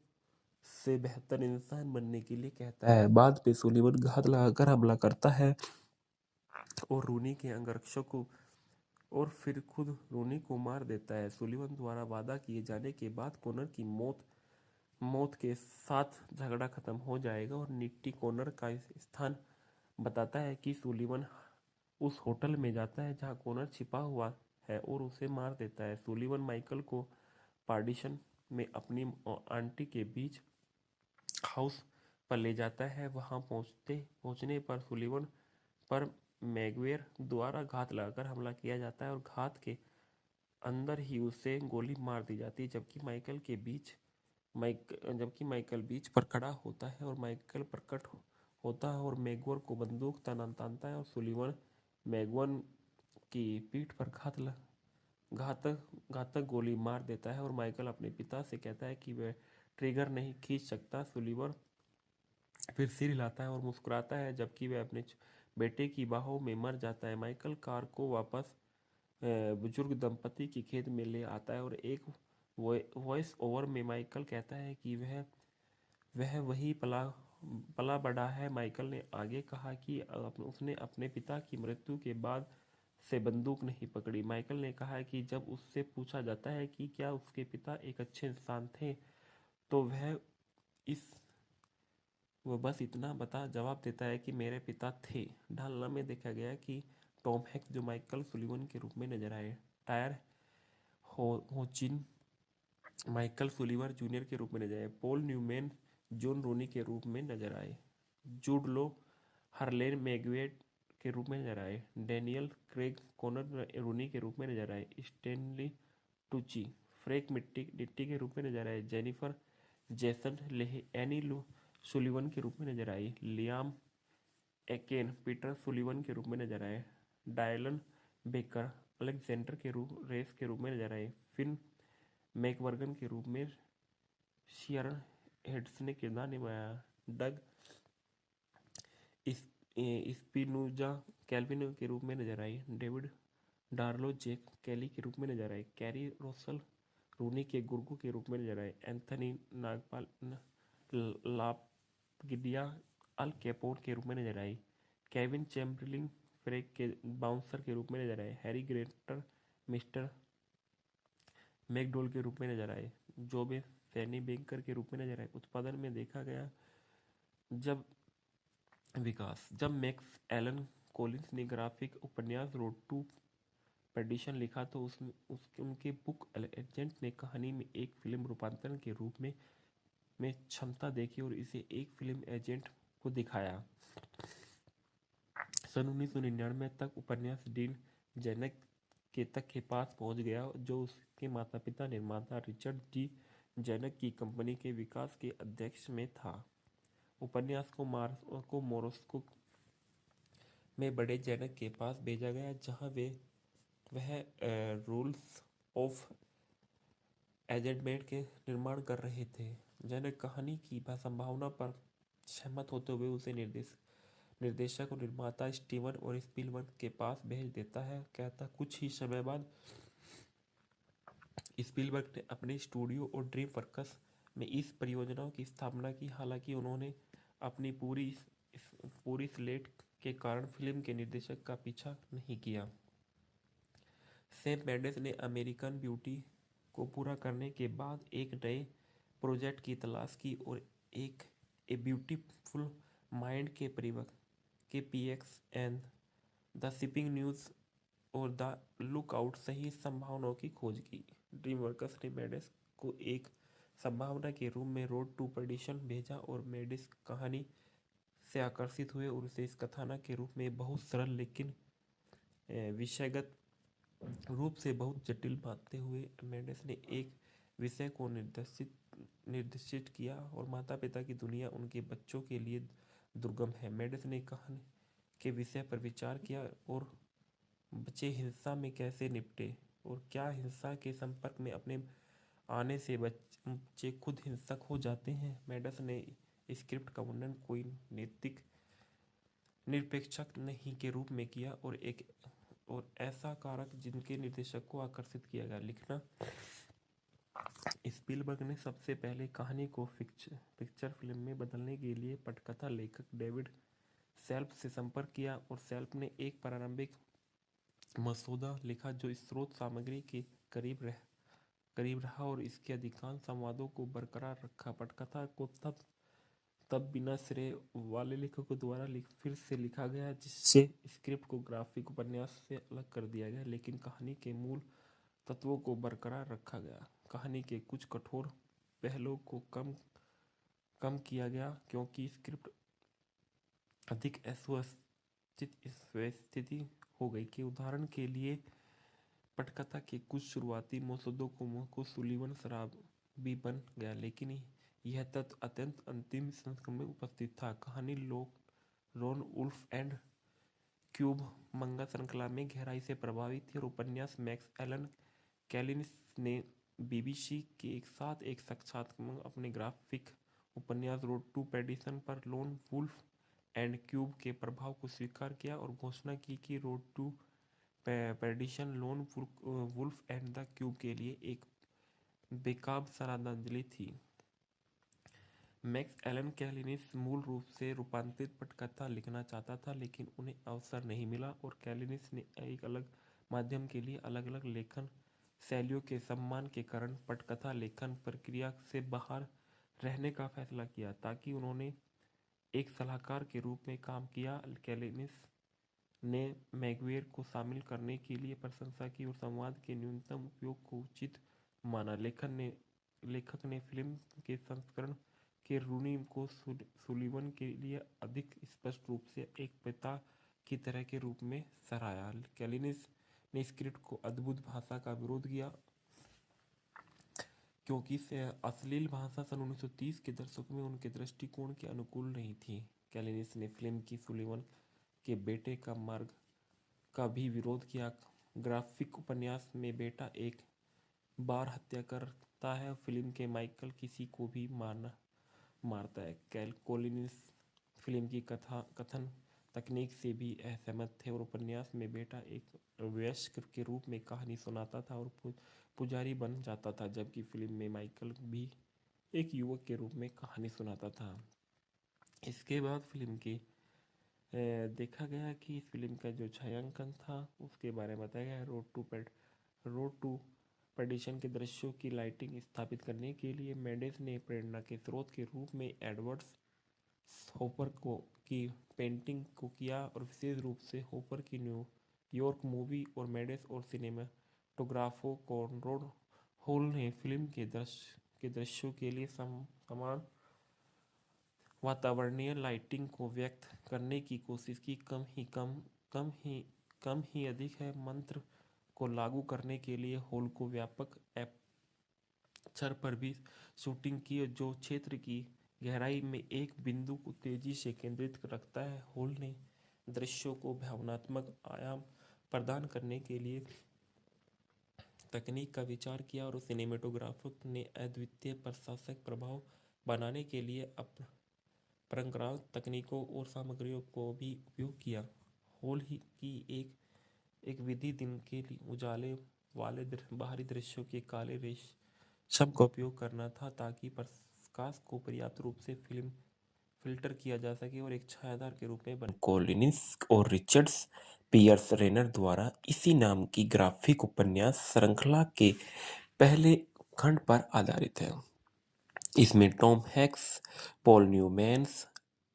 से बेहतर इंसान बनने के लिए कहता है। बाद में सुलिवन घात लगाकर हमला करता है और रूनी के अंगरक्षक को और फिर खुद रूनी को मार देता है। सुलिवन द्वारा वादा किए जाने के बाद कॉनर की मौत के साथ झगड़ा खत्म हो जाएगा और निट्टी कॉनर का स्थान बताता है कि सुलिवन उस होटल में जाता है जहां कॉनर छिपा हुआ है और उसे मार देता है। सुलिवन माइकल को पार्टीशन में अपनी आंटी के बीच हाउस पर ले जाता है। वहां पहुंचने पर सुलिवन पर मैगवेयर द्वारा घात लगाकर हमला किया जाता है और घात के अंदर ही उसे गोली मार दी जाती है। जबकि माइकल बीच पर खड़ा होता है और माइकल प्रकट होता है और मैगवेयर को बंदूक तानता है और सुलिवन मैगवन की पीठ पर घातक गोली मार देता है और माइकल अपने पिता से कहता है कि वह ट्रिगर नहीं खींच सकता। सुलिवन फिर सिर हिलाता है और मुस्कुराता है जबकि वह अपने बेटे की बाहों में मर जाता है। माइकल कार को वापस बुजुर्ग दंपति के खेत में ले आता है और एक वॉइस ओवर में माइकल कहता है कि वह वही पला बड़ा है। माइकल ने आगे कहा कि उसने अपने पिता की मृत्यु के बाद से बंदूक नहीं पकड़ी। माइकल ने कहा कि जब उससे पूछा जाता है कि क्या उसके पिता एक अच्छे इंसान थे तो वह बस इतना जवाब देता है कि मेरे पिता थे। ढालना में देखा गया कि टॉम हैक्स जो माइकल सुलिवन के रूप में नजर आए, टायर होचिन माइकल सुलिवर जूनियर के रूप में नजर आए, पॉल न्यूमैन जॉन रोनी के रूप में नजर आए, जूड लो हरलेन मैगवेट के रूप में नजर आए, डैनियल क्रेग कॉनर रोनी के रूप में नजर आए, स्टैनली टूची फ्रैंक निट्टी के रूप में नजर आए, जेनिफर जेसन एनी सुलिवन के रूप में नजर आई, लियाम एकेन पीटर सुलिवन के रूप में नजर आए, डायलन बेकर अलेक्जेंडर के रेस के रूप में नजर आए, फिन मैकवर्गन के रूप में शियरन हेड्स ने किरदार निभाया, डग स्पिनोजा कैल्विन के रूप में नजर आई, डेविड डार्लो जेक कैली के रूप में नजर आए, कैरी रोसल रूनी के गुर्गो के रूप में नजर आए, एंथनी नागपाल लापगिडिया अल कैपोन के रूप में नजर आई, केविन चैम्बरलिन फ्रेक के बाउंसर के रूप में नजर आए, हैरी ग्रेटर मिस्टर मैकडोल के रूप में नजर आए, जोबे सैनी बैंकर के रूप में नजर आए। उत्पादन में देखा गया जब मैक्स एलन कॉलिंस ने ग्राफिक उपन्यास रोड टू पेडिशन लिखा तो उनके बुक एजेंट ने कहानी में एक फिल्म रूपांतरण के रूप में क्षमता देखी और इसे एक फिल्म एजेंट को दिखाया। सन 1999 तक उपन्यास डीन जेनक के पास पहुंच गया जो उसके माता पिता निर्माता रिचर्ड डी जेनक की कंपनी के विकास के अध्यक्ष में था। उपन्यास को मोरस्को में बड़े जेनक के पास भेजा गया जहां वह रूल्स ऑफ एजेंटमेंट के निर्माण कर रहे थे। जेनक कहानी की संभावना पर सहमत होते हुए उसे निर्देशक और निर्माता स्टीवन और स्पीलबर्ग के पास भेज देता है। कहता कुछ ही समय बाद स्पीलबर्ग ने अपने स्टूडियो और ड्रीम वर्क्स में इस परियोजना की स्थापना की। हालांकि उन्होंने अपनी पूरी स्लेट के कारण फिल्म के निर्देशक का पीछा नहीं किया। सैम मेंडेस ने अमेरिकन ब्यूटी को पूरा करने के बाद एक नए प्रोजेक्ट की तलाश की और ए ब्यूटीफुल माइंड के px and the shipping news और द लुकआउट सही संभावनाओं की खोज की। ड्रीमवर्क्स ने मेंडेस को एक संभावना के रूप में रोड टू पर्डिशन भेजा और मेंडेस कहानी से आकर्षित हुए और उसे इस कथानक के रूप में बहुत सरल लेकिन विषयगत रूप से बहुत जटिल मानते हुए मेंडेस ने एक विषय को निर्देशित किया और माता पिता की दुनिया उनके बच्चों के लिए दुर्गम है। मेंडेस ने कहानी के विषय पर विचार किया और बच्चे हिंसा में कैसे निपटे और क्या हिंसा के संपर्क में अपने आने से बच्चे खुद हिंसक हो जाते हैं। मेंडेस ने स्क्रिप्ट का वर्णन कोई नैतिक निरपेक्षक नहीं के रूप में किया और ऐसा कारक जिनके निर्देशक को आकर्षित किया गया। लिखना। स्पीलबर्ग ने सबसे पहले कहानी को पिक्चर फिल्म में बदलने के लिए पटकथा लेखक डेविड सेल्फ से संपर्क किया और सेल्फ ने एक प्रारंभिक मसौदा लिखा जो स्रोत सामग्री के करीब रहा और इसके अधिकांश संवादों को बरकरार रखा। पटकथा को तब बिना श्रेय वाले लेखकों द्वारा फिर से लिखा गया, जिससे स्क्रिप्ट को ग्राफिक उपन्यास से अलग कर दिया गया, लेकिन कहानी के मूल तत्वों को बरकरार रखा गया। कहानी के कुछ कठोर पहलुओं को कम किया गया क्योंकि स्क्रिप्ट अधिक व्यवस्थित हो गई। के उदाहरण के लिए पटकथा के कुछ शुरुआती मसौदों को सुलीवन शराबी बन गया, लेकिन यह तथ्य अत्यंत अंतिम संस्करण में उपस्थित था। कहानी लोन वुल्फ एंड क्यूब मंगा श्रृंखला में गहराई से प्रभावित थी और उपन्यास मैक्स एलन कैलिनिस ने बीबीसी के साथ एक साक्षात्कार अपने ग्राफिक उपन्यास रोड टू पेर्डिशन पर लोन वुल्फ एंड क्यूब के प्रभाव को स्वीकार किया और घोषणा की कि Road to Perdition Lone Wolf and the cube के लिए एक बेकाब श्रद्धांजलि थी। मैक्स एलन कैलिनिस मूल रूप से रूपांतरित पटकथा लिखना चाहता था, लेकिन उन्हें अवसर नहीं मिला और कैलिनिस ने एक अलग माध्यम के लिए अलग अलग लेखन शैलियों के सम्मान के कारण पटकथा लेखन प्रक्रिया से बाहर रहने का फैसला किया। ताकि उन्होंने एक सलाहकार के रूप में काम किया। कैलिनिस ने मैगुइर को शामिल करने के लिए प्रशंसा की और संवाद के न्यूनतम उपयोग को उचित माना। लेखक ने फिल्म के संस्करण के रूनी को सुलीवन के लिए अधिक स्पष्ट रूप से एक पिता की तरह के रूप में सराहा। कैलिनिस ने स्क्रिप्ट को अद्भुत भाषा का विरोध किया क्योंकि अश्लील भाषा सन 1930 के दशक में उनके दृष्टिकोण के अनुकूल नहीं थी। कैलिनिस ने फिल्म की सुलीवन के बेटे का मार्ग का भी विरोध किया। ग्राफिक उपन्यास में बेटा एक बार हत्या करता है, फिल्म के माइकल किसी को भी मारता है। कोलिनिस फिल्म की कथन तकनीक से भी असहमत थे और उपन्यास में बेटा एक वयस्क के रूप में कहानी सुनाता था और पुजारी बन जाता था, जबकि फिल्म में माइकल भी एक युवक के रूप में कहानी सुनाता था। इसके बाद फिल्म की देखा गया कि फिल्म का जो छायांकन था उसके बारे में बताया गया। रोड टू पेर्डिशन के दृश्यों की लाइटिंग स्थापित करने के लिए मेंडेस ने प्रेरणा के स्रोत के रूप में एडवर्ड हॉपर की पेंटिंग को किया और विशेष रूप से हॉपर की न्यूयॉर्क मूवी और मेंडेस और सिनेमाटोग्राफो कॉनराड हॉल ने फिल्म के दृश्यों के लिए समान वातावरणीय लाइटिंग को व्यक्त करने की कोशिश की। कम ही अधिक है मंत्र को लागू करने के लिए हॉल को व्यापक एपर्चर पर भी शूटिंग की, जो क्षेत्र की गहराई में एक बिंदु को तेजी से केंद्रित रखता है। हॉल ने दृश्यों को भावनात्मक आयाम प्रदान करने के लिए तकनीक का विचार किया और सिनेमेटोग्राफर ने अद्वितीय प्रशासक प्रभाव बनाने के लिए परंपरागत तकनीकों और सामग्रियों को भी उपयोग किया। हॉल ही की एक विधि दिन के उजाले वाले बाहरी दृश्यों के काले रेशम का उपयोग करना था, ताकि प्रकाश को पर्याप्त रूप से फिल्टर किया जा सके और एक छायादार के रूप में बने। कोलिनिस और रिचर्ड पियर्स रेनर द्वारा इसी नाम की ग्राफिक उपन्यास श्रृंखला के पहले खंड पर आधारित है। इसमें Tom Hanks, Paul Newman,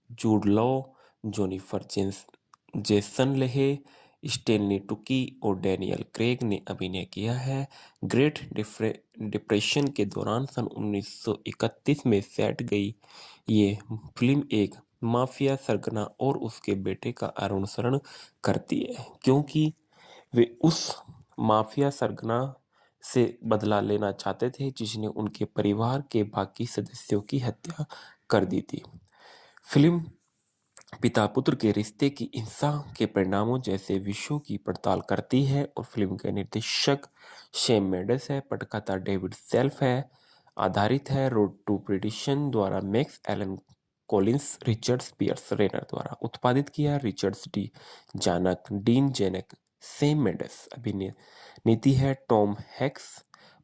Jude Law, Jennifer Jason Leigh, Stanley Tucci और डैनियल क्रेग ने अभिनय किया है। ग्रेट डिप्रेशन के दौरान सन 1931 में सेट गई ये फिल्म एक माफिया सरगना और उसके बेटे का अनुसरण करती है, क्योंकि वे उस माफिया सरगना से बदला लेना चाहते थे जिसने उनके परिवार के बाकी सदस्यों की हत्या कर दी थी। फिल्म पिता पुत्र के रिश्ते की हिंसा के परिणामों जैसे विषयों की पड़ताल करती है और फिल्म के निर्देशक सैम मेंडेस है। पटकथा डेविड सेल्फ है आधारित है। रोड टू पेर्डिशन द्वारा Max Allan Collins Richards Piers Rayner द्वारा उत्पादित किया। Richards D Zanuck, Dean Zanuck, Sam Mendes. अभिनेत्री है Tom Hanks,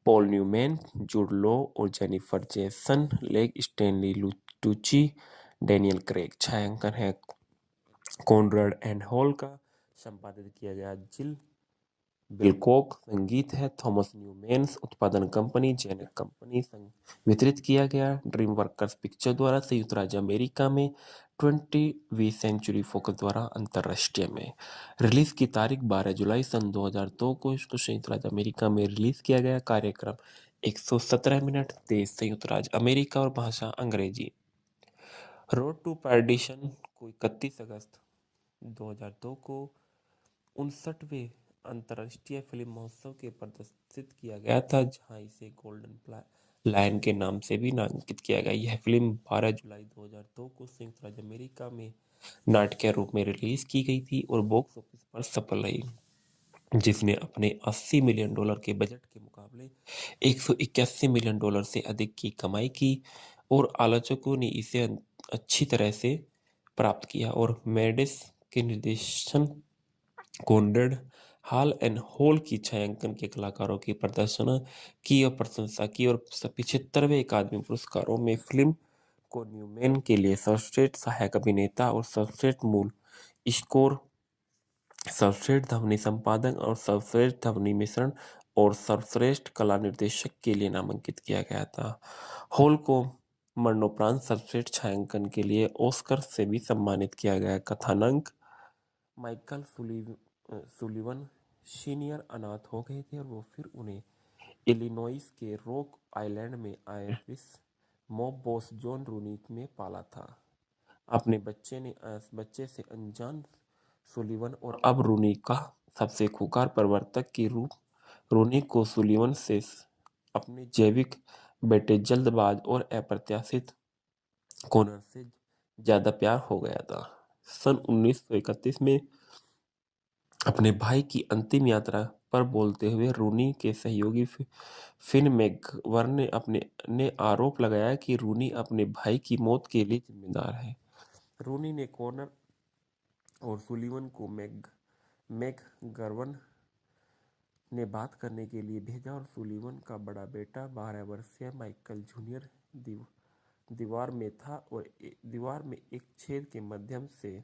Paul Newman, Jude Law और Jennifer Jason Leigh, Stanley Tucci, Daniel Craig. छायांकन है कॉनराड एंड हॉल का, संपादित किया गया जिल बिलकॉक। संगीत है थॉमस न्यूमैन्स। उत्पादन कंपनी जेनेक कंपनी। वितरित किया गया ड्रीम वर्कर्स पिक्चर द्वारा संयुक्त राज्य अमेरिका में, 20वीं सेंचुरी फोकस द्वारा अंतरराष्ट्रीय में। रिलीज की तारीख 12 जुलाई सन 2002 को इसको संयुक्त राज्य अमेरिका में रिलीज किया गया। कार्यक्रम 117 मिनट। देश संयुक्त राज्य अमेरिका और भाषा अंग्रेजी। रोड टू पर्डिशन को 31 अगस्त 2002 को 59वें अंतर्राष्ट्रीय फिल्म महोत्सव के प्रदर्शित किया गया था, जहां इसे गोल्डन लायन के नाम से भी नामांकित किया गया। यह फिल्म 12 जुलाई 2002 को संयुक्त राज्य अमेरिका में नाटकीय रूप में रिलीज की गई थी और बॉक्स ऑफिस पर सफल रही, जिसने अपने $80 मिलियन के बजट के मुकाबले $181 मिलियन से अधिक की कमाई की और आलोचकों ने इसे अच्छी तरह से प्राप्त किया। और मेडेस के निर्देशन, कॉनराड हॉल एंड हॉल की छायांकन के कलाकारों की प्रदर्शन की और प्रशंसा की और 75वें अकादमी पुरस्कारों में फिल्म को न्यूमैन के लिए सर्वश्रेष्ठ सहायक अभिनेता और सर्वश्रेष्ठ मूल स्कोर, सर्वश्रेष्ठ ध्वनि संपादन और सर्वश्रेष्ठ ध्वनि मिश्रण और सर्वश्रेष्ठ कला निर्देशक के लिए नामांकित किया गया था। हॉल को मरणोपरांत सर्वश्रेष्ठ छायांकन के लिए ऑस्कर से भी सम्मानित किया गया। कथानक, माइकल सुलिवन सीनियर अनाथ हो गए थे और वो फिर उन्हें इलिनॉइस के रॉक आइलैंड में आयरिश मॉब बॉस जॉन रूनी में पाला था। अपने बच्चे से अनजान सुलिवन और अब रूनी का सबसे खूंखार प्रवर्तक के रूप रूनी को सुलिवन से अपने जैविक बेटे जल्दबाज और अप्रत्याशित कॉनर से ज्यादा प्यार हो गया था। सन 1931 में अपने भाई की अंतिम यात्रा पर बोलते हुए रूनी के सहयोगी फिन मैकगवर्न ने आरोप लगाया कि रूनी अपने भाई की मौत के लिए जिम्मेदार है। रूनी ने कॉनर और सुलिवन को मैकगवर्न ने बात करने के लिए भेजा और सुलिवन का बड़ा बेटा 12 वर्षीय माइकल जूनियर दीवार में था और दीवार में एक छेद के माध्यम से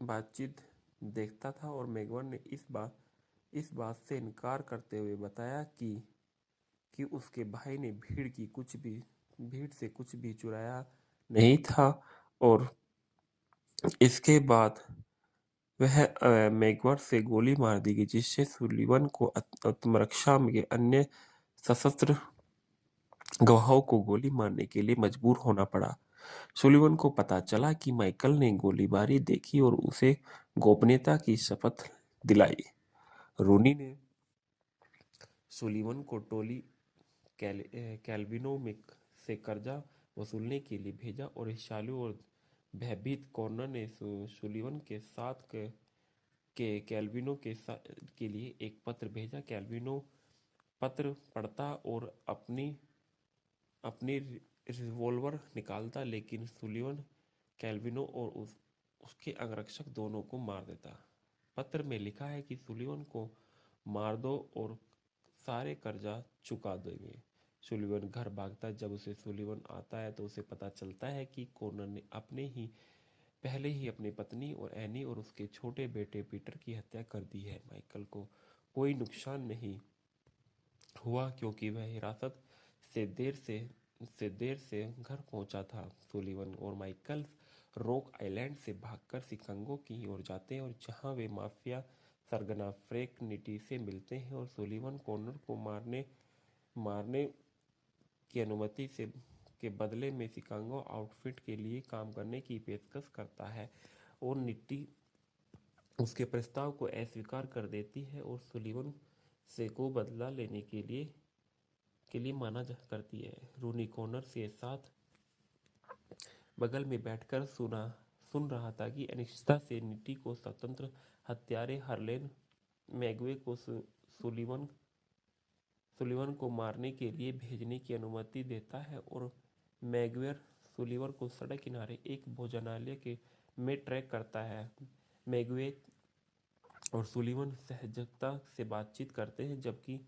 बातचीत देखता था और मैकगवर्न ने इस बात से इनकार करते हुए बताया कि उसके भाई ने भीड़ से कुछ भी चुराया नहीं था और इसके बाद वह मैकगवर्न से गोली मार दी गई, जिससे सुलिवन को आत्मरक्षा में अन्य सशस्त्र गवाहों को गोली मारने के लिए मजबूर होना पड़ा। सुलिवन को पता चला कि माइकल ने गोलीबारी देखी और उसे गोपनीयता की शपथ दिलाई। रूनी ने सुलिवन को टोली कैल्विनो में से कर्जा वसूलने के लिए भेजा और ईर्ष्यालु और भयभीत कॉनर ने सुलिवन के साथ कैल्विनो के लिए एक पत्र भेजा। कैल्विनो पत्र पढ़ता और अपनी रिवॉल्वर निकालता, लेकिन सुलिवन कैल्विनो और उसके अंगरक्षक दोनों को मार देता। पत्र में लिखा है कि सुलिवन को मार दो और सारे कर्जा चुका देंगे। सुलिवन घर भागता। जब उसे सुलिवन आता है तो उसे पता चलता है कि कॉनर ने पहले ही अपनी पत्नी और एनी और उसके छोटे बेटे पीटर की हत्या कर दी है। माइकल को कोई नुकसान नहीं हुआ क्योंकि वह हिरासत से देर से घर पहुंचा था। सुलिवन और माइकल रॉक आइलैंड से भागकर शिकागो की ओर जाते हैं और जहां वे माफिया सरगना फ्रैंक निटी से मिलते हैं और सुलिवन कॉनर को मारने की अनुमति के बदले में शिकागो आउटफिट के लिए काम करने की पेशकश करता है और निटी उसके प्रस्ताव को अस्वीकार कर देती है और सुलिवन से को बदला लेने के लिए माना करती है। रूनी कॉनर के साथ बगल में बैठकर सुन रहा था कि अनिश्चितता से निटी को स्वतंत्र हत्यारे हरलेन मैगवे को सुलिवन को मारने के लिए भेजने की अनुमति देता है और मैगवेयर सुलीवन को सड़क किनारे एक भोजनालय के में ट्रैक करता है। मैगवेयर और सुलीवन सहजता से बातचीत करते हैं जबकि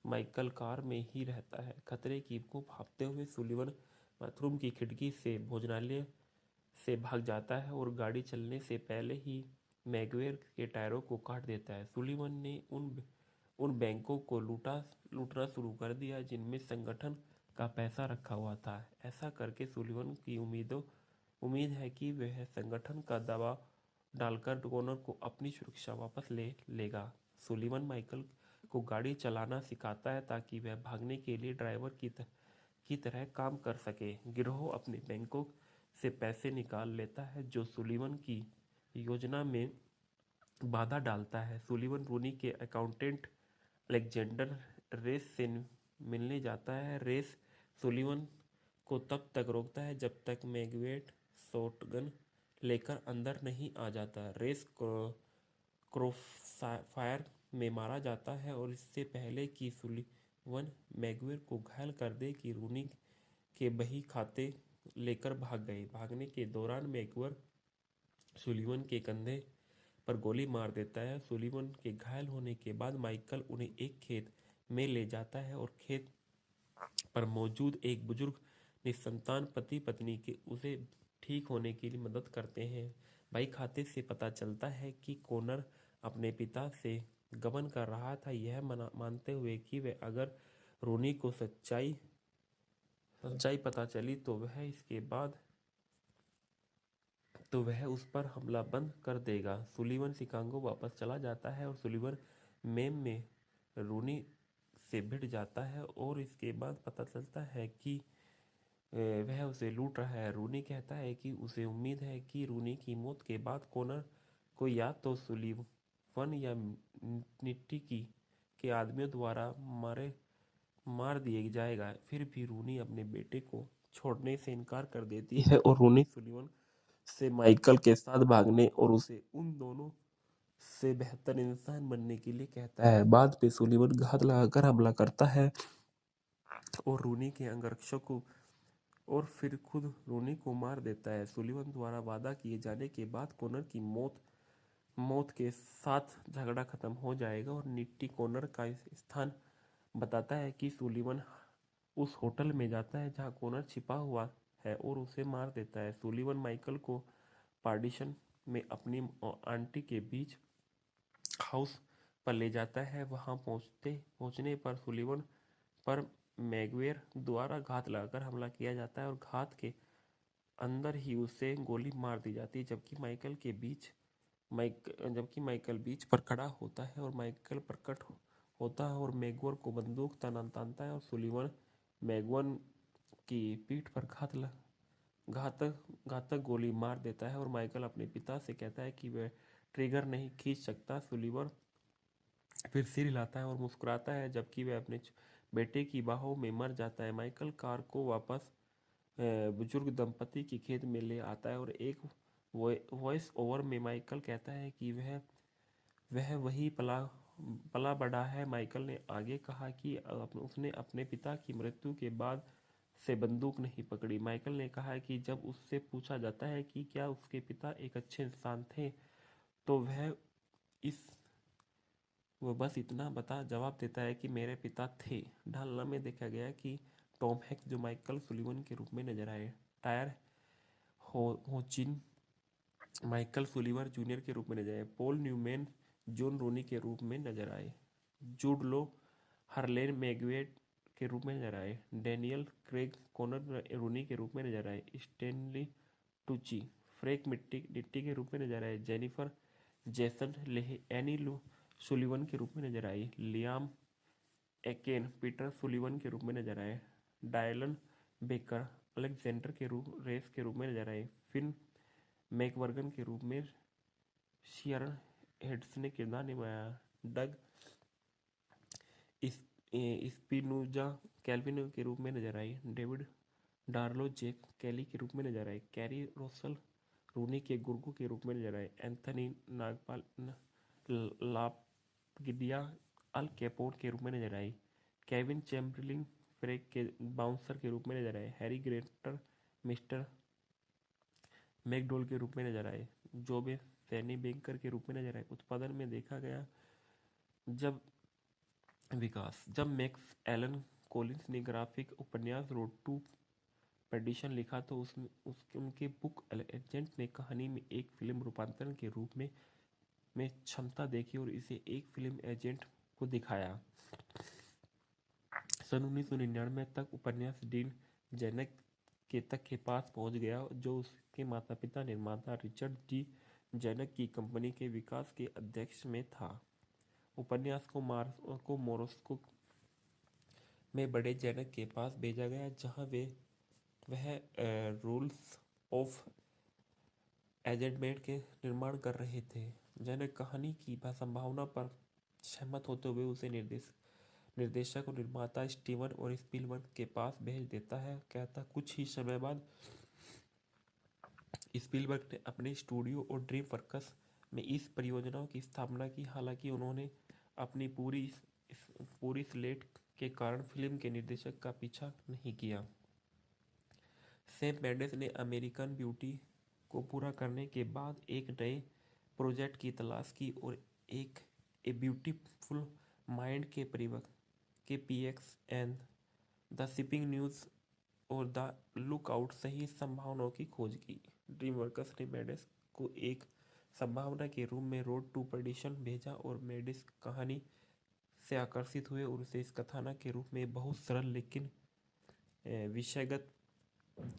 माइकल कार में ही रहता है। खतरे की को भांपते हुए सुलीवन बाथरूम की खिड़की से भोजनालय से भाग जाता है और गाड़ी चलने से पहले ही मैगवेयर के टायरों को काट देता है। सुलीवन ने उन बैंकों को लूटना शुरू कर दिया जिनमें संगठन का पैसा रखा हुआ था। ऐसा करके सुलीवन की उम्मीद है कि वह संगठन का दबाव डालकर कॉनर को अपनी सुरक्षा वापस ले लेगा। सुलीवन माइकल को गाड़ी चलाना सिखाता है ताकि वह भागने के लिए ड्राइवर की तरह काम कर सके। गिरोह अपने बैंकों से पैसे निकाल लेता है जो सुलीवन की योजना में बाधा डालता है। सुलीवन रूनी के अकाउंटेंट अलेक्जेंडर रेस से मिलने जाता है। रेस सुलीवन को तब तक रोकता है जब तक मैगवेट शॉटगन लेकर अंदर नहीं आ जाता। रेस क्रॉसफायर में मारा जाता है और इससे पहले कि सुलीवन मैगवेट को घायल कर दे कि रूनी के बही खाते लेकर भाग गए। भागने के दौरान मैगवेट सुलीवन के कंधे पर गोली मार देता है। सुलीवन के घायल होने के बाद माइकल उन्हें एक खेत में ले जाता है और खेत पर मौजूद एक बुजुर्ग निसंतान पति पत्नी के उसे ठीक होने के लिए मदद करते हैं। भाई खाते से पता चलता है कि कॉनर अपने पिता से गबन कर रहा था, यह मानते हुए कि वह अगर रूनी को सच्चाई पता चली तो वह उस पर हमला बंद कर देगा। सुलीवन शिकागो वापस चला जाता है और सुलीवन में रूनी से भिड़ जाता है और इसके बाद पता चलता है कि वह उसे लूट रहा है। रूनी कहता है कि उसे उम्मीद है कि रूनी की मौत के बाद कॉनर को या तो सुलीवन या निट्टी के आदमियों द्वारा मार दिया जाएगा। फिर भी रूनी अपने बेटे को छोड़ने से इनकार कर देती है और रूनी सुलीवन से माइकल के साथ भागने और उसे उन दोनों से बेहतर इंसान बनने के लिए कहता है। बाद में सुलीवन घात लगाकर हमला करता है और रूनी के अंगरक्षक को और फिर खुद रूनी को मार देता है। सुलीवन द्वारा वादा किए जाने के बाद कॉनर की मौत के साथ झगड़ा खत्म हो जाएगा और निट्टी कॉनर का स्थान बताता है कि सुलीवन उस होटल में जाता है जहां कॉनर छिपा हुआ है और उसे मार देता है। सुलीवन माइकल को पार्टीशन में अपनी आंटी के बीच हाउस पर ले जाता है। वहां पहुंचने पर सुलीवन पर मैगवेयर द्वारा घात लगाकर हमला किया जाता है और घात के अंदर ही उसे गोली मार दी जाती है। जबकि माइकल बीच पर खड़ा होता है और माइकल प्रकट होता है और मैगवेयर को बंदूक तानता है और सुलीवन मैगवेयर की पीठ पर घातक गोली मार देता है और माइकल अपने पिता से कहता है कि वह ट्रिगर नहीं खींच सकता। सुलीवन फिर सिर हिलाता है और मुस्कुराता है जबकि वह अपने बेटे की बाहों में मर जाता है। माइकल कार को वापस बुजुर्ग दंपति के खेत में ले आता है और एक वॉइस ओवर में माइकल कहता है कि वह वही पला बड़ा है। माइकल ने आगे कहा कि उसने अपने पिता की मृत्यु के बाद से बंदूक नहीं पकड़ी। माइकल ने कहा कि जब उससे पूछा जाता है कि क्या उसके पिता एक अच्छे इंसान थे तो वह बस इतना जवाब देता है कि मेरे पिता थे। ढालना में देखा गया कि टॉम हैक्स जो माइकल सुलीवन के रूप में नजर आए, टायर होचिन माइकल सुलीवन जूनियर के रूप में नजर आए, पॉल न्यूमैन जॉन रूनी के रूप में नजर आए, जूड लो हरलेन मैगवेट के रूप में नजर आए, डैनियल क्रेग कॉनर रूनी के रूप में नजर आए, स्टैनली टूची फ्रैंक निट्टी के रूप में नजर आए, जेनिफर जेसन एनी सुलीवन के रूप में नजर आई, लियाम एकेन पीटर सुलीवन के रूप में नजर आए, डायलन बेकर अलेक्जेंडर के रेस के रूप में नजर आए, फिन मैकवर्गन के रूप में शियरन हेड्स ने किरदार निभाया, डग स्पिनोजा कैल्विन के रूप में नजर आई, डेविड डार्लो जेक कैली के रूप में नजर आए, कैरी रोसल रूनी के गुर्गो के रूप में नजर आए, एंथनी नागपाल लापगिडिया अल कैपोन के रूप में नजर आई, केविन चैम्बरलिन फ्रेक के बाउंसर के रूप में नजर आए। हैरी ग्रेटर मिस्टर मैकडोल के रूप में नजर आए। जोबे सैनी बैंकर के रूप में नजर आए। उत्पादन में देखा गया जब जब मैक्स एलन कॉलिंस ने ग्राफिक उपन्यास रोड टू पेडिशन लिखा तो उसमें उनके बुक एजेंट ने कहानी में एक फिल्म रूपांतरण के रूप में क्षमता देखी और इसे एक फिल्म एजेंट को दिखाया। सन 1999 तक उपन्यास डीन जेनक के पास पहुंच गया, जो उसके माता पिता निर्माता रिचर्ड जी जेनक की कंपनी के विकास के अध्यक्ष में था। उपन्यास को मोरस्को में बड़े जेनक के पास भेजा गया, जहां वह रूल्स ऑफ एंगेजमेंट के निर्माण कर रहे थे। जेनक कहानी की संभावना पर सहमत होते हुए उसे निर्देशक और निर्माता स्टीवन और स्पीलबर्ग के पास भेज देता है। कहता कुछ ही समय बाद स्पीलबर्ग ने अपने स्टूडियो और ड्रीम वर्क्स में इस परियोजना की स्थापना की। हालांकि उन्होंने अपनी पूरी स्लेट के कारण फिल्म के निर्देशक का पीछा नहीं किया। सैम मेंडेस ने अमेरिकन ब्यूटी को पूरा करने के बाद एक नए प्रोजेक्ट की तलाश की और एक ए ब्यूटीफुल माइंड के px and the shipping news और द लुकआउट सही संभावनाओं की खोज की। ड्रीमवर्क्स ने मेंडेस को एक संभावना के रूप में रोड टू पर्डिशन भेजा और मेंडेस कहानी से आकर्षित हुए और उसे इस कथानक के रूप में बहुत सरल लेकिन विषयगत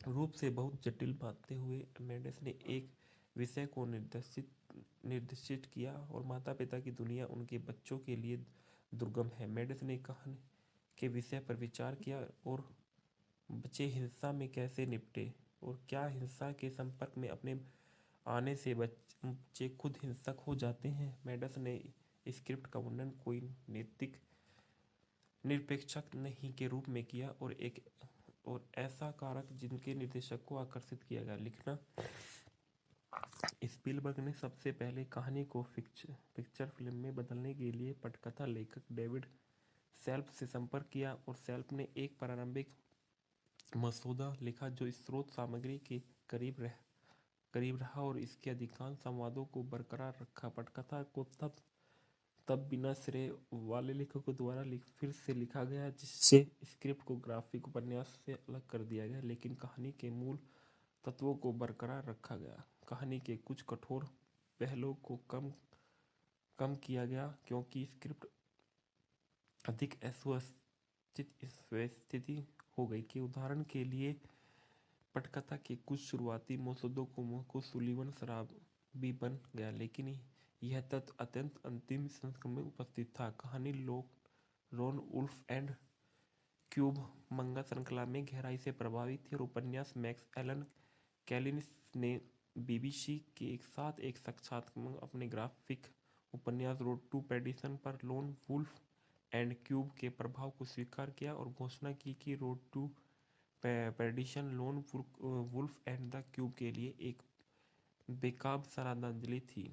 रूप से बहुत जटिल मानते हुए मेंडेस ने एक विषय को निर्देशित किया और माता पिता की दुनिया उनके बच्चों के लिए दुर्गम है। मेंडेस ने कहानी के विषय पर विचार किया और बच्चे हिंसा में कैसे निपटे और क्या हिंसा के संपर्क में अपने आने से बच्चे खुद हिंसक हो जाते हैं। मेंडेस ने स्क्रिप्ट का वर्णन कोई नैतिक निरपेक्षक नहीं के रूप में किया और ऐसा कारक जिनके निर्देशक को आकर्षित किया गया। लिखना स्पीलबर्ग ने सबसे पहले कहानी को पिक्चर फिल्म में बदलने के लिए पटकथा लेखक डेविड सेल्फ से संपर्क किया और सेल्फ ने एक प्रारंभिक मसौदा लिखा जो स्रोत सामग्री के करीब रहा और इसके अधिकांश संवादों को बरकरार रखा। पटकथा को तब बिना श्रेय वाले लेखकों द्वारा फिर से लिखा गया, जिससे स्क्रिप्ट को ग्राफिक उपन्यास से अलग कर दिया गया, लेकिन कहानी के मूल तत्वों को बरकरार रखा गया। कहानी के कुछ कठोर पहलुओं को कम किया गया क्योंकि स्क्रिप्ट अधिक स्वस्थिति हो गई कि उदाहरण के लिए पटकथा के कुछ शुरुआती मसौदों को सुलीवन शराबी बन गया, लेकिन यह तथ्य अत्यंत अंतिम संस्करण में उपस्थित था। कहानी लोन वुल्फ एंड क्यूब मंगा श्रृंखला में गहराई से प्रभावित थी और उपन्यास मैक्स एलन कैलिनिस ने बीबीसी के साथ एक साक्षात्कार अपने ग्राफिक उपन्यास रोड टू पेडिशन पर लोन वुल्फ एंड क्यूब के प्रभाव को स्वीकार किया और घोषणा की कि Road to Perdition Lone Wolf and the cube के लिए एक बेकाब श्रद्धांजलि थी।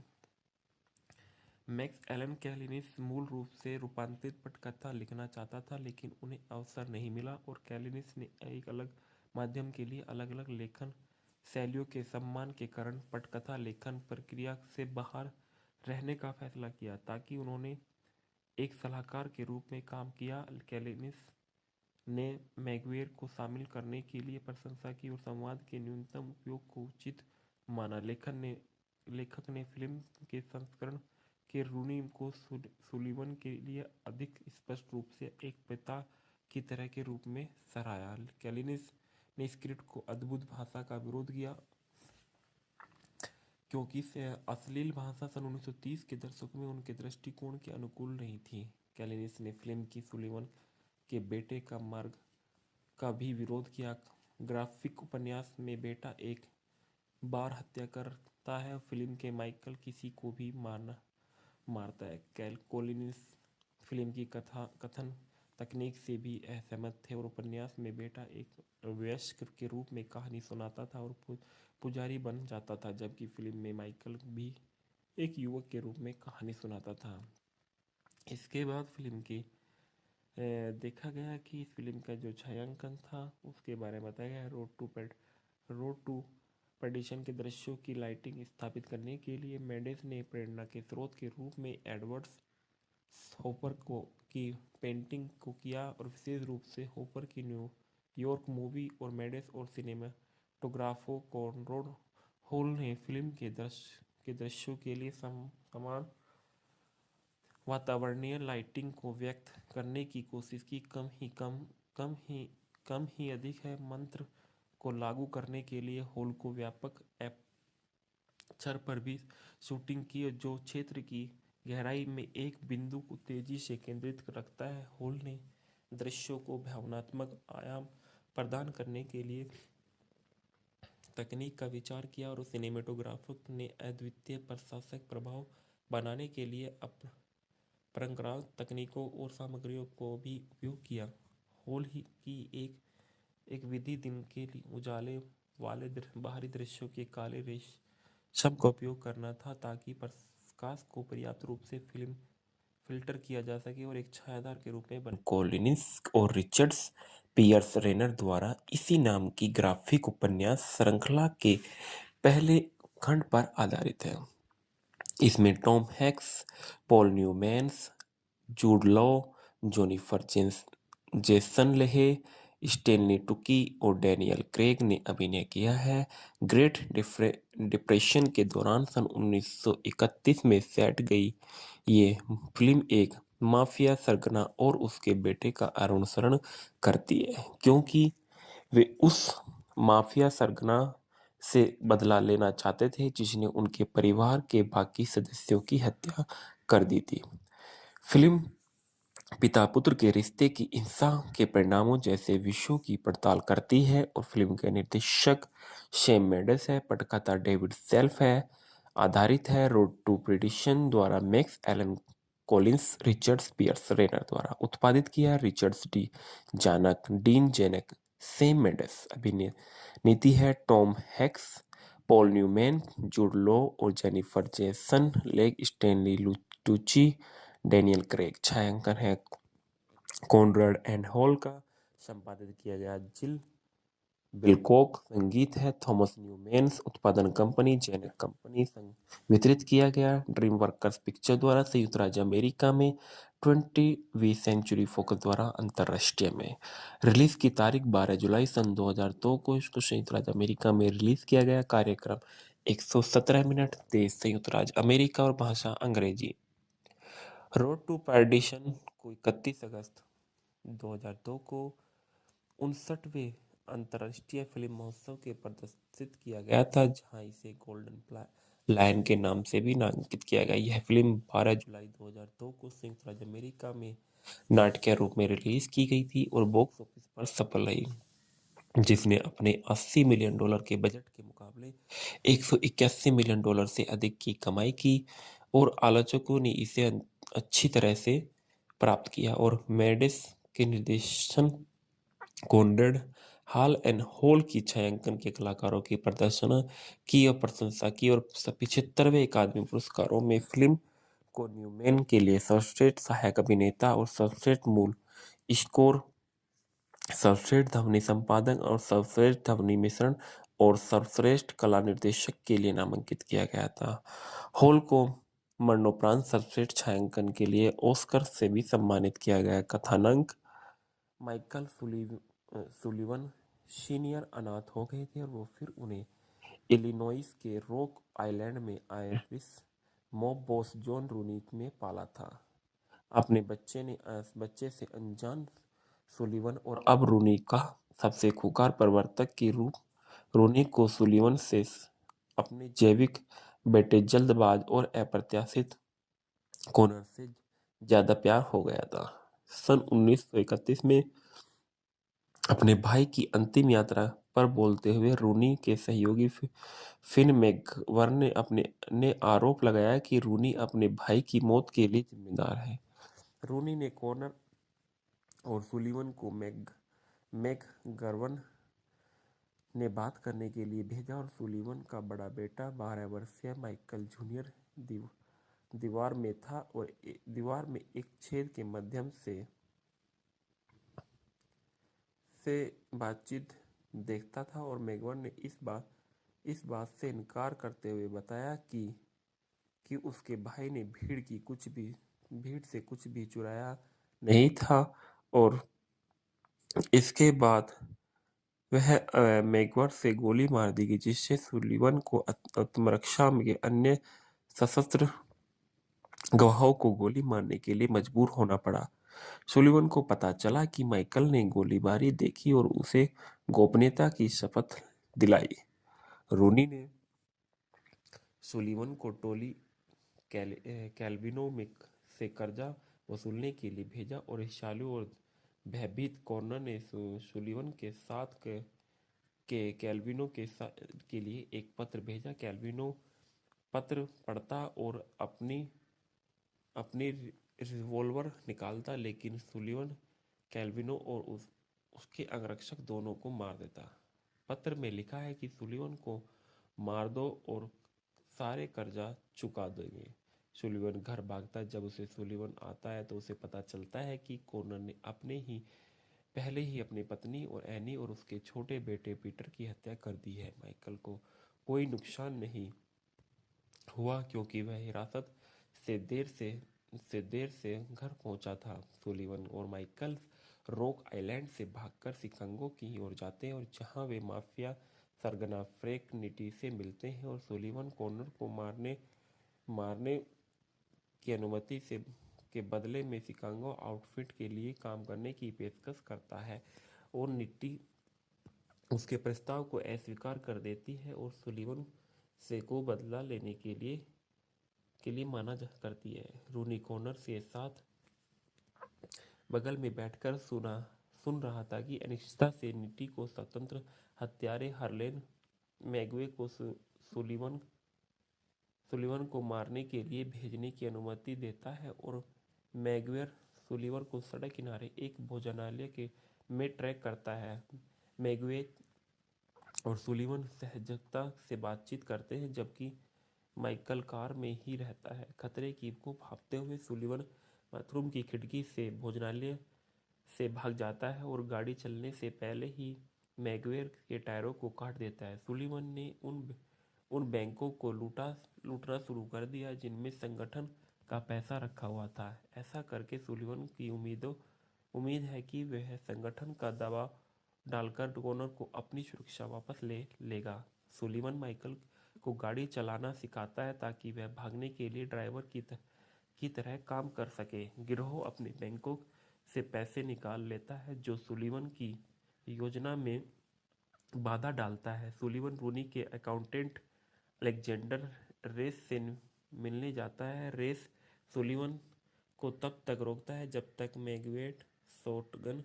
मैक्स एलन कैलिनिस मूल रूप से रूपांतरित पटकथा लिखना चाहता था, लेकिन उन्हें अवसर नहीं मिला और कैलिनिस ने एक अलग माध्यम के लिए अलग अलग लेखन शैलियों के सम्मान के कारण पटकथा लेखन प्रक्रिया से बाहर रहने का फैसला किया। ताकि उन्होंने एक सलाहकार के रूप में काम किया। कैलिनिस ने मैगवेयर को शामिल करने के लिए प्रशंसा की और संवाद के न्यूनतम उपयोग को उचित माना। लेखक ने फिल्म के संस्करण के रूनी को सुलीवन के लिए अधिक स्पष्ट रूप से एक पिता की तरह के रूप में सराहा। कैलिनिस ने स्क्रिप्ट को अद्भुत भाषा का विरोध किया क्योंकि अश्लील भाषा सन 1930 के दशक में उनके दृष्टिकोण के अनुकूल नहीं थी। कैलिनिस ने फिल्म की सुलीवन के बेटे का मार्ग का भी विरोध किया। ग्राफिक उपन्यास में बेटा एक बार हत्या करता है, फिल्म के माइकल किसी को भी मारता है। कोलिनिस फिल्म की कथन तकनीक से भी असहमत थे और उपन्यास में बेटा एक वयस्क के रूप में कहानी सुनाता था और पुजारी बन जाता था, जबकि फिल्म में माइकल भी एक युवक के रूप में कहानी सुनाता था। इसके बाद फिल्म की देखा गया कि इस फिल्म का जो छायांकन था उसके बारे में बताया गया। रोड टू पर्डिशन के दृश्यों की लाइटिंग स्थापित करने के लिए मेंडेस ने प्रेरणा के स्रोत के रूप में एडवर्ड हॉपर को की पेंटिंग को किया और विशेष रूप से हॉपर की न्यूयॉर्क मूवी और मेंडेस और सिनेमाटोग्राफो कॉनराड हॉल ने फिल्म के दृश्यों के लिए समान वातावरणीय लाइटिंग को व्यक्त करने की कोशिश की। कम ही कम ही अधिक है मंत्र को लागू करने के लिए हॉल को व्यापक एपर्चर पर भी शूटिंग की जो क्षेत्र की गहराई में एक बिंदु को तेजी से केंद्रित रखता है। हॉल ने दृश्यों को भावनात्मक आयाम प्रदान करने के लिए तकनीक का विचार किया और सिनेमेटोग्राफर ने अद्वितीय प्रशासक प्रभाव बनाने के लिए परंपरागत तकनीकों और सामग्रियों को भी उपयोग किया। हॉल ही की एक विधि दिन के लिए उजाले वाले बाहरी दृश्यों के काले रेशम का उपयोग करना था ताकि प्रकाश को पर्याप्त रूप से फिल्टर किया जा सके और एक छायादार के रूप में बने। कॉलिन्स और रिचर्ड्स पियर्स रेनर द्वारा इसी नाम की ग्राफिक उपन्यास श्रृंखला के पहले खंड पर आधारित है। इसमें Tom Hanks, Paul Newmans, Jude Law, Jennifer Jason Leigh, Stanley Tucci और डैनियल क्रेग ने अभिनय किया है। ग्रेट डिप्रेशन के दौरान सन 1931 में सेट गई ये फिल्म एक माफिया सरगना और उसके बेटे का अनुसरण करती है क्योंकि वे उस माफिया सरगना से बदला लेना चाहते थे जिसने उनके परिवार के बाकी सदस्यों की हत्या कर दी थी। फिल्म पिता पुत्र के रिश्ते की हिंसा के परिणामों जैसे विषयों की पड़ताल करती है और फिल्म के निर्देशक शेम मेंडेस है, पटकथा डेविड सेल्फ है, आधारित है रोड टू पर्डिशन द्वारा Max Allan Collins, Richards Piers Rayner द्वारा उत्पादित किया, Richards D Zanuck, Dean Zanuck, Sam Mendes. अभिनय नीति है Tom Hanks, Paul Newman, Jude Law और Jennifer Jason Leigh, Stanley Tucci, Daniel Craig. छायांकन है कॉनराड एंड हॉल का, संपादित किया गया जिल बिलकॉक, संगीत है थॉमस न्यूमैन्स, उत्पादन कंपनी जेनक कंपनी, वितरित किया गया ड्रीम वर्कर्स पिक्चर द्वारा संयुक्त राज्य अमेरिका में, 20वीं सेंचुरी फोकस द्वारा अंतरराष्ट्रीय में। रिलीज की तारीख 12 जुलाई सन 2002 को इसको संयुक्त राज्य अमेरिका में रिलीज किया गया। कार्यक्रम 117 मिनट, देश संयुक्त राज्य अमेरिका और भाषा अंग्रेजी। रोड टू पर्डिशन को 31 अगस्त 2002 को 59वें अंतर्राष्ट्रीय फिल्म महोत्सव के प्रदर्शित किया गया था जहां इसे गोल्डन लायन के नाम से भी नामांकित किया गया। यह फिल्म 12 जुलाई 2002 को संयुक्त राज्य अमेरिका में नाटकीय रूप में रिलीज की गई थी और बॉक्स ऑफिस पर सफल रही, जिसने अपने $80 मिलियन के बजट के मुकाबले $181 मिलियन से अधिक की कमाई की और आलोचकों ने इसे अच्छी तरह से प्राप्त किया। और मेंडेस के निर्देशन, कॉनराड हॉल एंड हॉल की छायांकन के कलाकारों की प्रदर्शन की और प्रशंसा की और 75वें अकादमी पुरस्कारों में फिल्म को न्यूमैन के लिए सर्वश्रेष्ठ सहायक अभिनेता और सर्वश्रेष्ठ मूल स्कोर, सर्वश्रेष्ठ ध्वनि संपादन और सर्वश्रेष्ठ ध्वनि मिश्रण और सर्वश्रेष्ठ कला निर्देशक के लिए नामांकित किया गया था। हॉल को मरणोपरांत सर्वश्रेष्ठ छायांकन के लिए ऑस्कर से भी सम्मानित किया गया। कथानक माइकल सुलिवन सीनियर अनाथ हो गए थे और वो फिर उन्हें इलिनॉइस के रॉक आइलैंड में आयरिश मॉब बॉस जॉन रूनी में पाला था। अपने बच्चे से अनजान सुलिवन और अब रूनी का सबसे खूंखार प्रवर्तक के रूप रूनी को सुलिवन से अपने जैविक बेटे जल्दबाज और अप्रत्याशित कॉनर से ज्यादा प्यार हो गया था। सन 1931 में अपने भाई की अंतिम यात्रा पर बोलते हुए रूनी के सहयोगी फिन मैकगवर्न ने आरोप लगाया कि रूनी अपने भाई की मौत के लिए जिम्मेदार है। रूनी ने कॉनर और सुलिवन को मैकगवर्न ने बात करने के लिए भेजा और सुलिवन का बड़ा बेटा 12 वर्षीय माइकल जूनियर दीवार में था और दीवार में एक छेद के माध्यम से से बातचीत देखता था और मैगवर ने इस बात से इनकार करते हुए बताया कि उसके भाई ने भीड़ से कुछ भी चुराया नहीं था। और इसके बाद वह मैगवर से गोली मार दी गई, जिससे सुलीवन को आत्मरक्षा के अन्य सशस्त्र गवाहों को गोली मारने के लिए मजबूर होना पड़ा। सुलीवन को पता चला कि माइकल ने गोलीबारी देखी और उसे गोपनीयता की शपथ दिलाई। रूनी ने सुलीवन को टोली कैल्विनो में से कर्जा वसूलने के लिए भेजा और ईर्ष्यालु और भयभीत कॉर्नर ने सुलीवन के साथ कैल्विनो के लिए एक पत्र भेजा। कैल्विनो पत्र पढ़ता और अपनी रिवॉल्वर निकालता, लेकिन सुलीवन कैल्विनो और उसके अंगरक्षक दोनों को मार देता। पत्र में लिखा है कि सुलीवन को मार दो और सारे कर्जा चुका देंगे। सुलीवन घर भागता है। जब उसे सुलीवन आता है तो उसे पता चलता है कि कॉर्नर ने पहले ही अपनी पत्नी और एनी और उसके छोटे बेटे पीटर की हत्या कर दी है। माइकल को कोई नुकसान नहीं हुआ क्योंकि वह हिरासत से देर से घर पहुंचा था। सुलीवन और माइकल रॉक आइलैंड से भागकर शिकागो की ओर जाते हैं और जहां वे माफिया सरगना फ्रैंक निटी से मिलते हैं और सुलीवन कॉर्नर को मारने की अनुमति के बदले में शिकागो आउटफिट के लिए काम करने की पेशकश करता है और निटी उसके प्रस्ताव को अस्वीकार कर देती है और सुलीवन से को बदला लेने के लिए माना करती है। रूनी कॉर्नर के साथ बगल में बैठकर सुन रहा था कि अनिश्चितता से निटी को स्वतंत्र हत्यारे हार्लेन मैगवे को सुलीवन को मारने के लिए भेजने की अनुमति देता है और मैगवेर सुलीवन को सड़क किनारे एक भोजनालय में ट्रैक करता है। मैगवे और सुलीवन सहजता से बातचीत करते हैं जबकि माइकल कार में ही रहता है। खतरे की को भापते हुए सुलीवन बाथरूम की खिड़की से भोजनालय से भाग जाता है और गाड़ी चलने से पहले ही मैगवेर के टायरों को काट देता है। सुलीवन ने उन बैंकों को लूटना शुरू कर दिया जिनमें संगठन का पैसा रखा हुआ था। ऐसा करके सुलीवन की उम्मीद है कि वह संगठन का दबाव डालकर कॉर्नर को अपनी सुरक्षा वापस ले लेगा। सुलीवन माइकल को गाड़ी चलाना सिखाता है ताकि वह भागने के लिए ड्राइवर की तरह काम कर सके। गिरोह अपने बैंकों से पैसे निकाल लेता है जो सुलीवन की योजना में बाधा डालता है। सुलीवन रूनी के अकाउंटेंट अलेक्जेंडर रेस से मिलने जाता है। रेस सुलीवन को तब तक रोकता है जब तक मैगवेट शॉटगन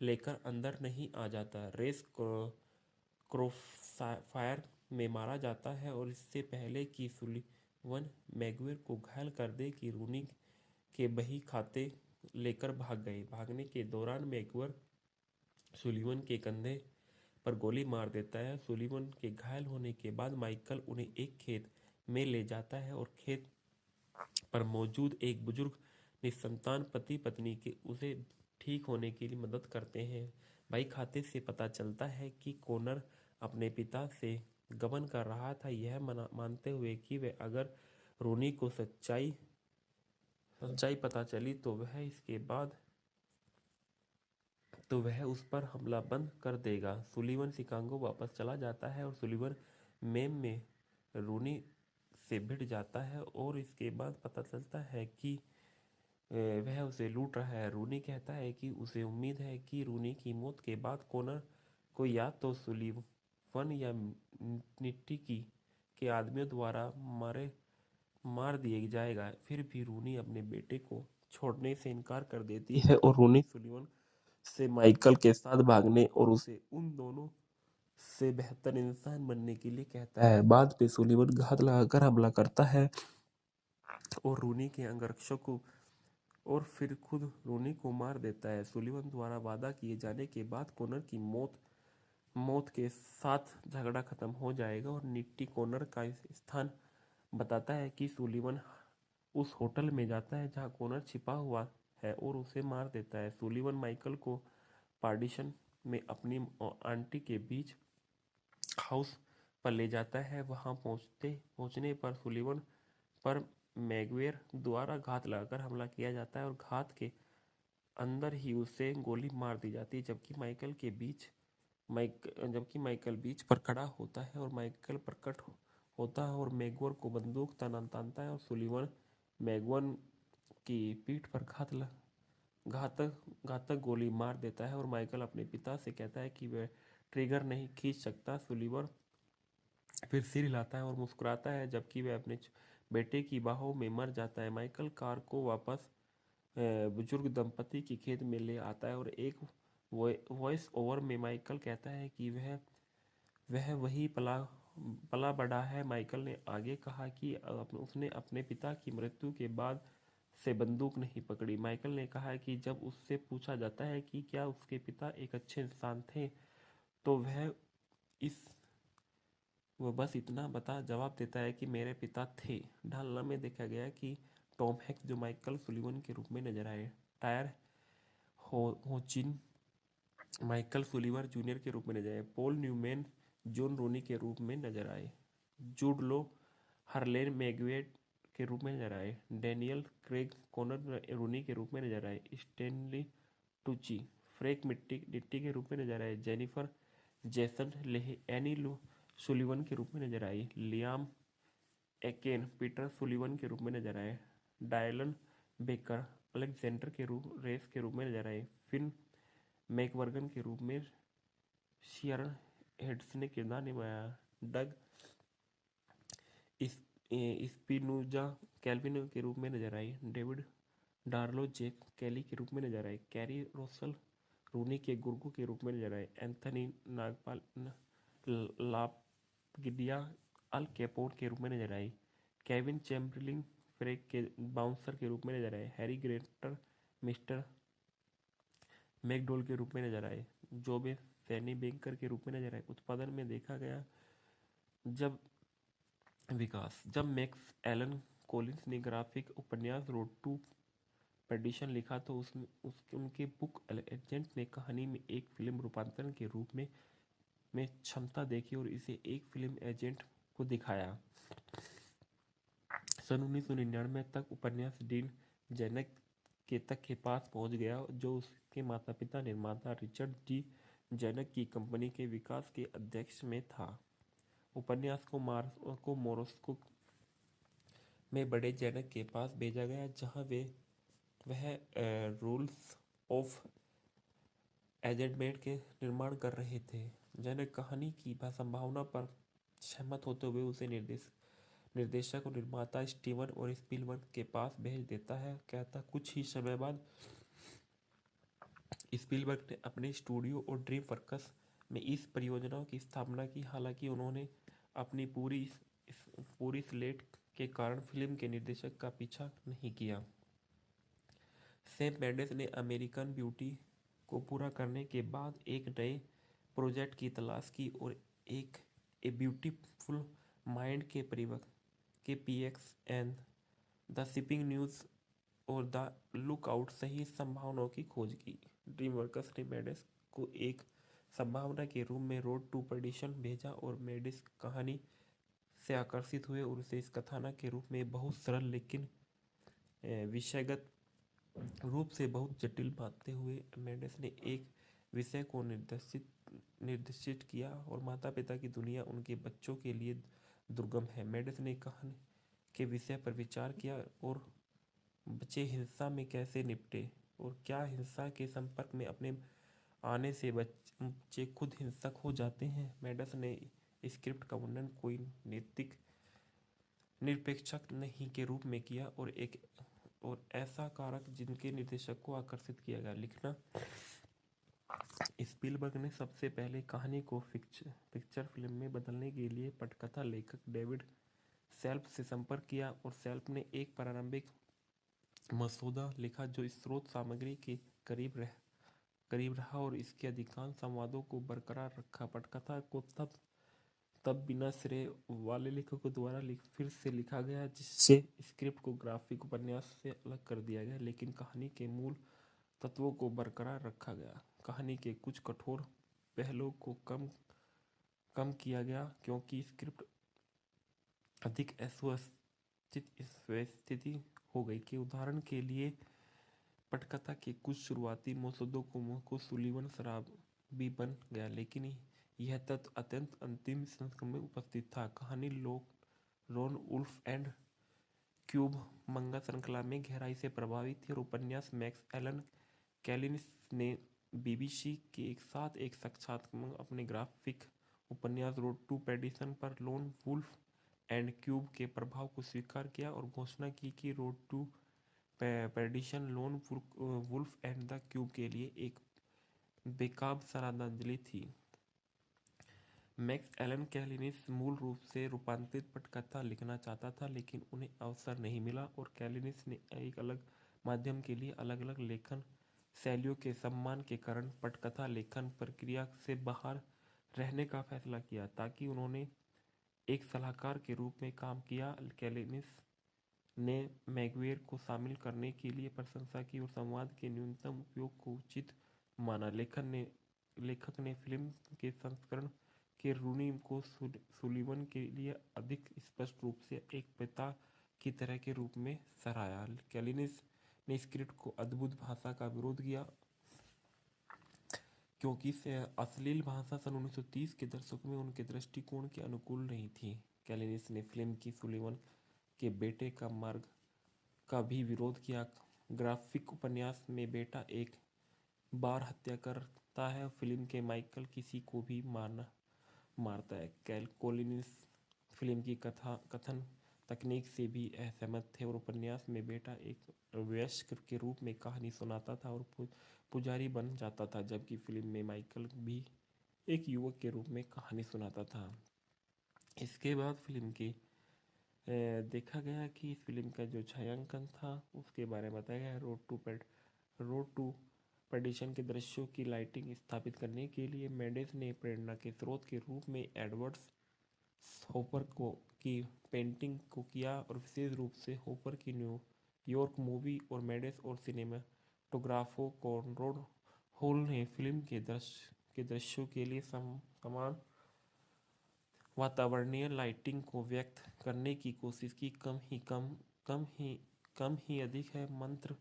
लेकर अंदर नहीं आ जाता। रेस क्रॉसफायर में मारा जाता है और इससे पहले कि सुलीवन मैगवेर को घायल कर दे कि रूनी के बही खाते लेकर भाग गए। भागने के दौरान मैगवेर सुलीवन के कंधे पर गोली मार देता है। सुलीवन के घायल होने के बाद माइकल उन्हें एक खेत में ले जाता है और खेत पर मौजूद एक बुजुर्ग निसंतान पति पत्नी के उसे ठीक होने के लिए मदद करते हैं। भाई खाते से पता चलता है कि कॉर्नर अपने पिता से गबन कर रहा था, यह मानते हुए कि वह अगर रूनी को सच्चाई पता चली तो वह उस पर हमला बंद कर देगा। सुलीवन शिकागो वापस चला जाता है और सुलीवन में रूनी से भिड़ जाता है और इसके बाद पता चलता है कि वह उसे लूट रहा है। रूनी कहता है कि उसे उम्मीद है कि रूनी की मौत के बाद कॉर्नर को या तो सुलीवन या निट्टी के आदमियों द्वारा मार दिया जाएगा। फिर भी रूनी अपने बेटे को छोड़ने से इनकार कर देती है और रूनी सुलीवन से माइकल के साथ भागने और उसे उन दोनों से बेहतर इंसान बनने के लिए कहता है। बाद में सुलीवन घात लगाकर हमला करता है और रूनी के अंगरक्षक को और फिर खुद रूनी को मार देता है। सुलीवन द्वारा वादा किए जाने के बाद कॉर्नर की मौत के साथ झगड़ा खत्म हो जाएगा और निट्टी कॉर्नर का स्थान बताता है कि सुलीवन उस होटल में जाता है जहां कॉर्नर छिपा हुआ है और उसे मार देता है। सुलीवन माइकल को पार्टीशन में अपनी आंटी के बीच हाउस पर ले जाता है। वहां पहुंचने पर सुलिवन पर मैगवेयर द्वारा घात लगाकर हमला किया जाता है और घात के अंदर ही उसे गोली मार दी जाती है। जबकि माइकल बीच पर खड़ा होता है और माइकल प्रकट होता है और मैगवेयर को बंदूक तानता है और सुलिवन मैगवन की पीठ पर घातक गोली मार देता है और माइकल अपने पिता से कहता है कि वह ट्रिगर नहीं खींच सकता। सुलिवन फिर सिर हिलाता है और मुस्कुराता है जबकि वह अपने बेटे की बाहों में मर जाता है। माइकल कार को वापस बुजुर्ग दंपति की खेत में ले आता है और एक वॉइस ओवर में माइकल कहता है कि वह वही पला बड़ा है। माइकल ने आगे कहा कि उसने अपने पिता की मृत्यु के बाद से बंदूक नहीं पकड़ी। माइकल ने कहा कि जब उससे पूछा जाता है कि क्या उसके पिता एक अच्छे इंसान थे तो वह बस इतना जवाब देता है कि मेरे पिता थे। ढालना में देखा गया कि टॉम हैंक्स जो माइकल सुलिवन के रूप में नजर आए, टायर होचिन माइकल सुलिवर जूनियर के रूप में नजर आए, पॉल न्यूमैन जॉन रोनी के रूप में नजर आए, जूड लो हरलेन मैगवेट के रूप में नजर आए, डैनियल क्रेग कॉनर रोनी के रूप में नजर आए, स्टैनली टूची फ्रैंक निट्टी के रूप में नजर आए, जेनिफर जेसन एनी सुलिवन के रूप में नजर आई, लियाम एकेन पीटर सुलिवन के रूप में नजर आए, डायलन बेकर अलेक्जेंडर के रेस के रूप में नजर आए, फिन मैकवर्गन के रूप में शियरन हेड्स ने किरदार निभाया, डग स्पिनोजा कैल्विन के रूप में नजर आई, डेविड डार्लो जेक कैली के रूप में नजर आए, कैरी रोसल रूनी के गुर्गो के रूप में नजर आए, एंथनी नागपाल लापगिडिया अल कैपोन के रूप में नजर आई, केविन चैम्बरलिन फ्रेक के बाउंसर के रूप में नजर आए, हैरी ग्रेटर मिस्टर मैकडोल के रूप में नजर आए, जोबे सैनी बैंकर के रूप में नजर आए। उत्पादन में देखा गया जब मैक्स एलन कॉलिंस ने ग्राफिक उपन्यास रोड टू पेडिशन लिखा तो उनके बुक एजेंट ने कहानी में एक फिल्म रूपांतरण के रूप में क्षमता देखी और इसे एक फिल्म एजेंट को दिखाया। सन 1999 तक उपन्यास डीन जेनक के पास पहुंच गया जो उसके माता पिता निर्माता रिचर्ड डी जेनक की कंपनी के विकास के अध्यक्ष में था। उपन्यास को मोरस्को में बड़े जेनक के पास भेजा गया जहां वह रूल्स ऑफ एंगेजमेंट के निर्माण कर रहे थे। जेनक कहानी की संभावना पर सहमत होते हुए उसे निर्देशक और निर्माता स्टीवन और स्पीलबर्ग के पास भेज देता है। कहता कुछ ही समय बाद स्पीलबर्ग ने अपने स्टूडियो और ड्रीम वर्क्स में इस परियोजना की स्थापना की। हालांकि उन्होंने अपनी पूरी स्लेट के कारण फिल्म के निर्देशक का पीछा नहीं किया। सैम मेंडेस ने अमेरिकन ब्यूटी को पूरा करने के बाद एक नए प्रोजेक्ट की तलाश की और एक ए ब्यूटीफुल माइंड के px and the shipping news और द लुकआउट सही संभावनाओं की खोज की। ड्रीमवर्क्स ने मेंडेस को एक संभावना के रूप में रोड टू पर्डिशन भेजा और मेंडेस कहानी से आकर्षित हुए और उसे इस कथानक के रूप में बहुत सरल लेकिन विषयगत रूप से बहुत जटिल मानते हुए मेंडेस ने एक विषय को निर्देशित किया और माता पिता की दुनिया उनके बच्चों के लिए दुर्गम है। मेंडेस ने कहानी के विषय पर विचार किया और बच्चे हिंसा में कैसे निपटे और क्या हिंसा के संपर्क में अपने आने से बच्चे खुद हिंसक हो जाते हैं। मेंडेस ने स्क्रिप्ट का वर्णन कोई निरपेक्षक नहीं के रूप में किया और ऐसा कारक जिनके निर्देशक को आकर्षित किया गया। लिखना स्पीलबर्ग ने सबसे पहले कहानी को पिक्चर फिल्म में बदलने के लिए पटकथा लेखक डेविड सेल्फ से संपर्क किया और सेल्फ ने एक प्रारंभिक मसौदा लिखा जो स्रोत सामग्री के करीब रहा और इसके अधिकांश संवादों को बरकरार रखा। पटकथा को तब बिना श्रेय वाले लेखकों द्वारा फिर से लिखा गया जिससे स्क्रिप्ट को ग्राफिक उपन्यास से अलग कर दिया गया लेकिन कहानी के मूल तत्वों को बरकरार रखा गया। कहानी के कुछ कठोर पहलुओं को कम किया गया क्योंकि स्क्रिप्ट अधिक स्थिति हो गई कि उदाहरण के लिए पटकथा के कुछ शुरुआती मसौदों को सुलीवन शराबी बन गया, लेकिन यह तथ्य अत्यंत अंतिम संस्करण में उपस्थित था। कहानी लोन वुल्फ एंड क्यूब मंगा श्रृंखला में गहराई से प्रभावित थी और उपन्यास मैक्स एलन कैलिनिस ने बीबीसी के साथ एक साक्षात्कार में अपने ग्राफिक उपन्यास रोड टू पेर्डिशन पर लोन वुल्फ एंड क्यूब के प्रभाव को स्वीकार किया और घोषणा की कि Road to Perdition Lone Wolf and the cube के लिए एक बेकाब श्रद्धांजलि थी। मैक्स एलन कैलिनिस मूल रूप से रूपांतरित पटकथा लिखना चाहता था, लेकिन उन्हें अवसर नहीं मिला और कैलिनिस ने एक अलग माध्यम के लिए अलग अलग लेखन शैलियों के सम्मान के कारण पटकथा लेखन प्रक्रिया से बाहर रहने का फैसला किया। ताकि उन्होंने एक सलाहकार के रूप में काम किया, कैलिनिस ने मैगुइर को शामिल करने के लिए प्रशंसा की और संवाद के न्यूनतम उपयोग को उचित माना। लेखक ने फिल्म के संस्करण के रूनी को सुलीवन के लिए अधिक स्पष्ट रूप से एक पिता की तरह के रूप में सराहा। कैलिनिस ने स्क्रिप्ट को अद्भुत भाषा का विरोध किया क्योंकि अश्लील भाषा सन 1930 के दशक में उनके दृष्टिकोण के अनुकूल नहीं थी। कैलिनिस ने फिल्म की सुलीवन के बेटे का मार्ग का भी विरोध किया। ग्राफिक उपन्यास में बेटा एक बार हत्या करता है, फिल्म के माइकल किसी को भी मारता है। कोलिनिस फिल्म की कथन तकनीक से भी असहमत थे और उपन्यास में बेटा एक वयस्क के रूप में कहानी सुनाता था और पुजारी बन जाता था, जबकि फिल्म में माइकल भी एक युवक के रूप में कहानी सुनाता था। इसके बाद फिल्म के देखा गया कि इस फिल्म का जो छायांकन था उसके बारे में बताया गया। रोड टू पेर्डिशन के दृश्यों की लाइटिंग स्थापित करने के लिए मेंडेस ने प्रेरणा के स्रोत के रूप में एडवर्ड हॉपर की पेंटिंग को किया और विशेष रूप से हॉपर की न्यूयॉर्क मूवी और मेंडेस और सिनेमाटोग्राफो कॉनराड हॉल ने फिल्म के दृश्यों के लिए समान वातावरणीय लाइटिंग को व्यक्त करने की कोशिश की। कम ही अधिक है मंत्र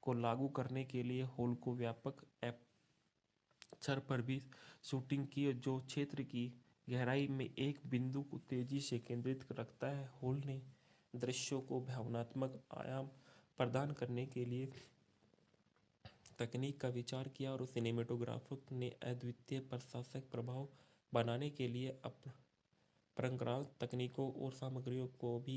को लागू करने के लिए हॉल को व्यापक एपर्चर पर भी शूटिंग की, जो क्षेत्र की गहराई में एक बिंदु को तेजी से केंद्रित रखता है। हॉल ने दृश्यों को भावनात्मक आयाम प्रदान करने के लिए तकनीक का विचार किया और सिनेमेटोग्राफर ने अद्वितीय प्रकाशिक प्रभाव बनाने के लिए परंपरागत तकनीकों और सामग्रियों को भी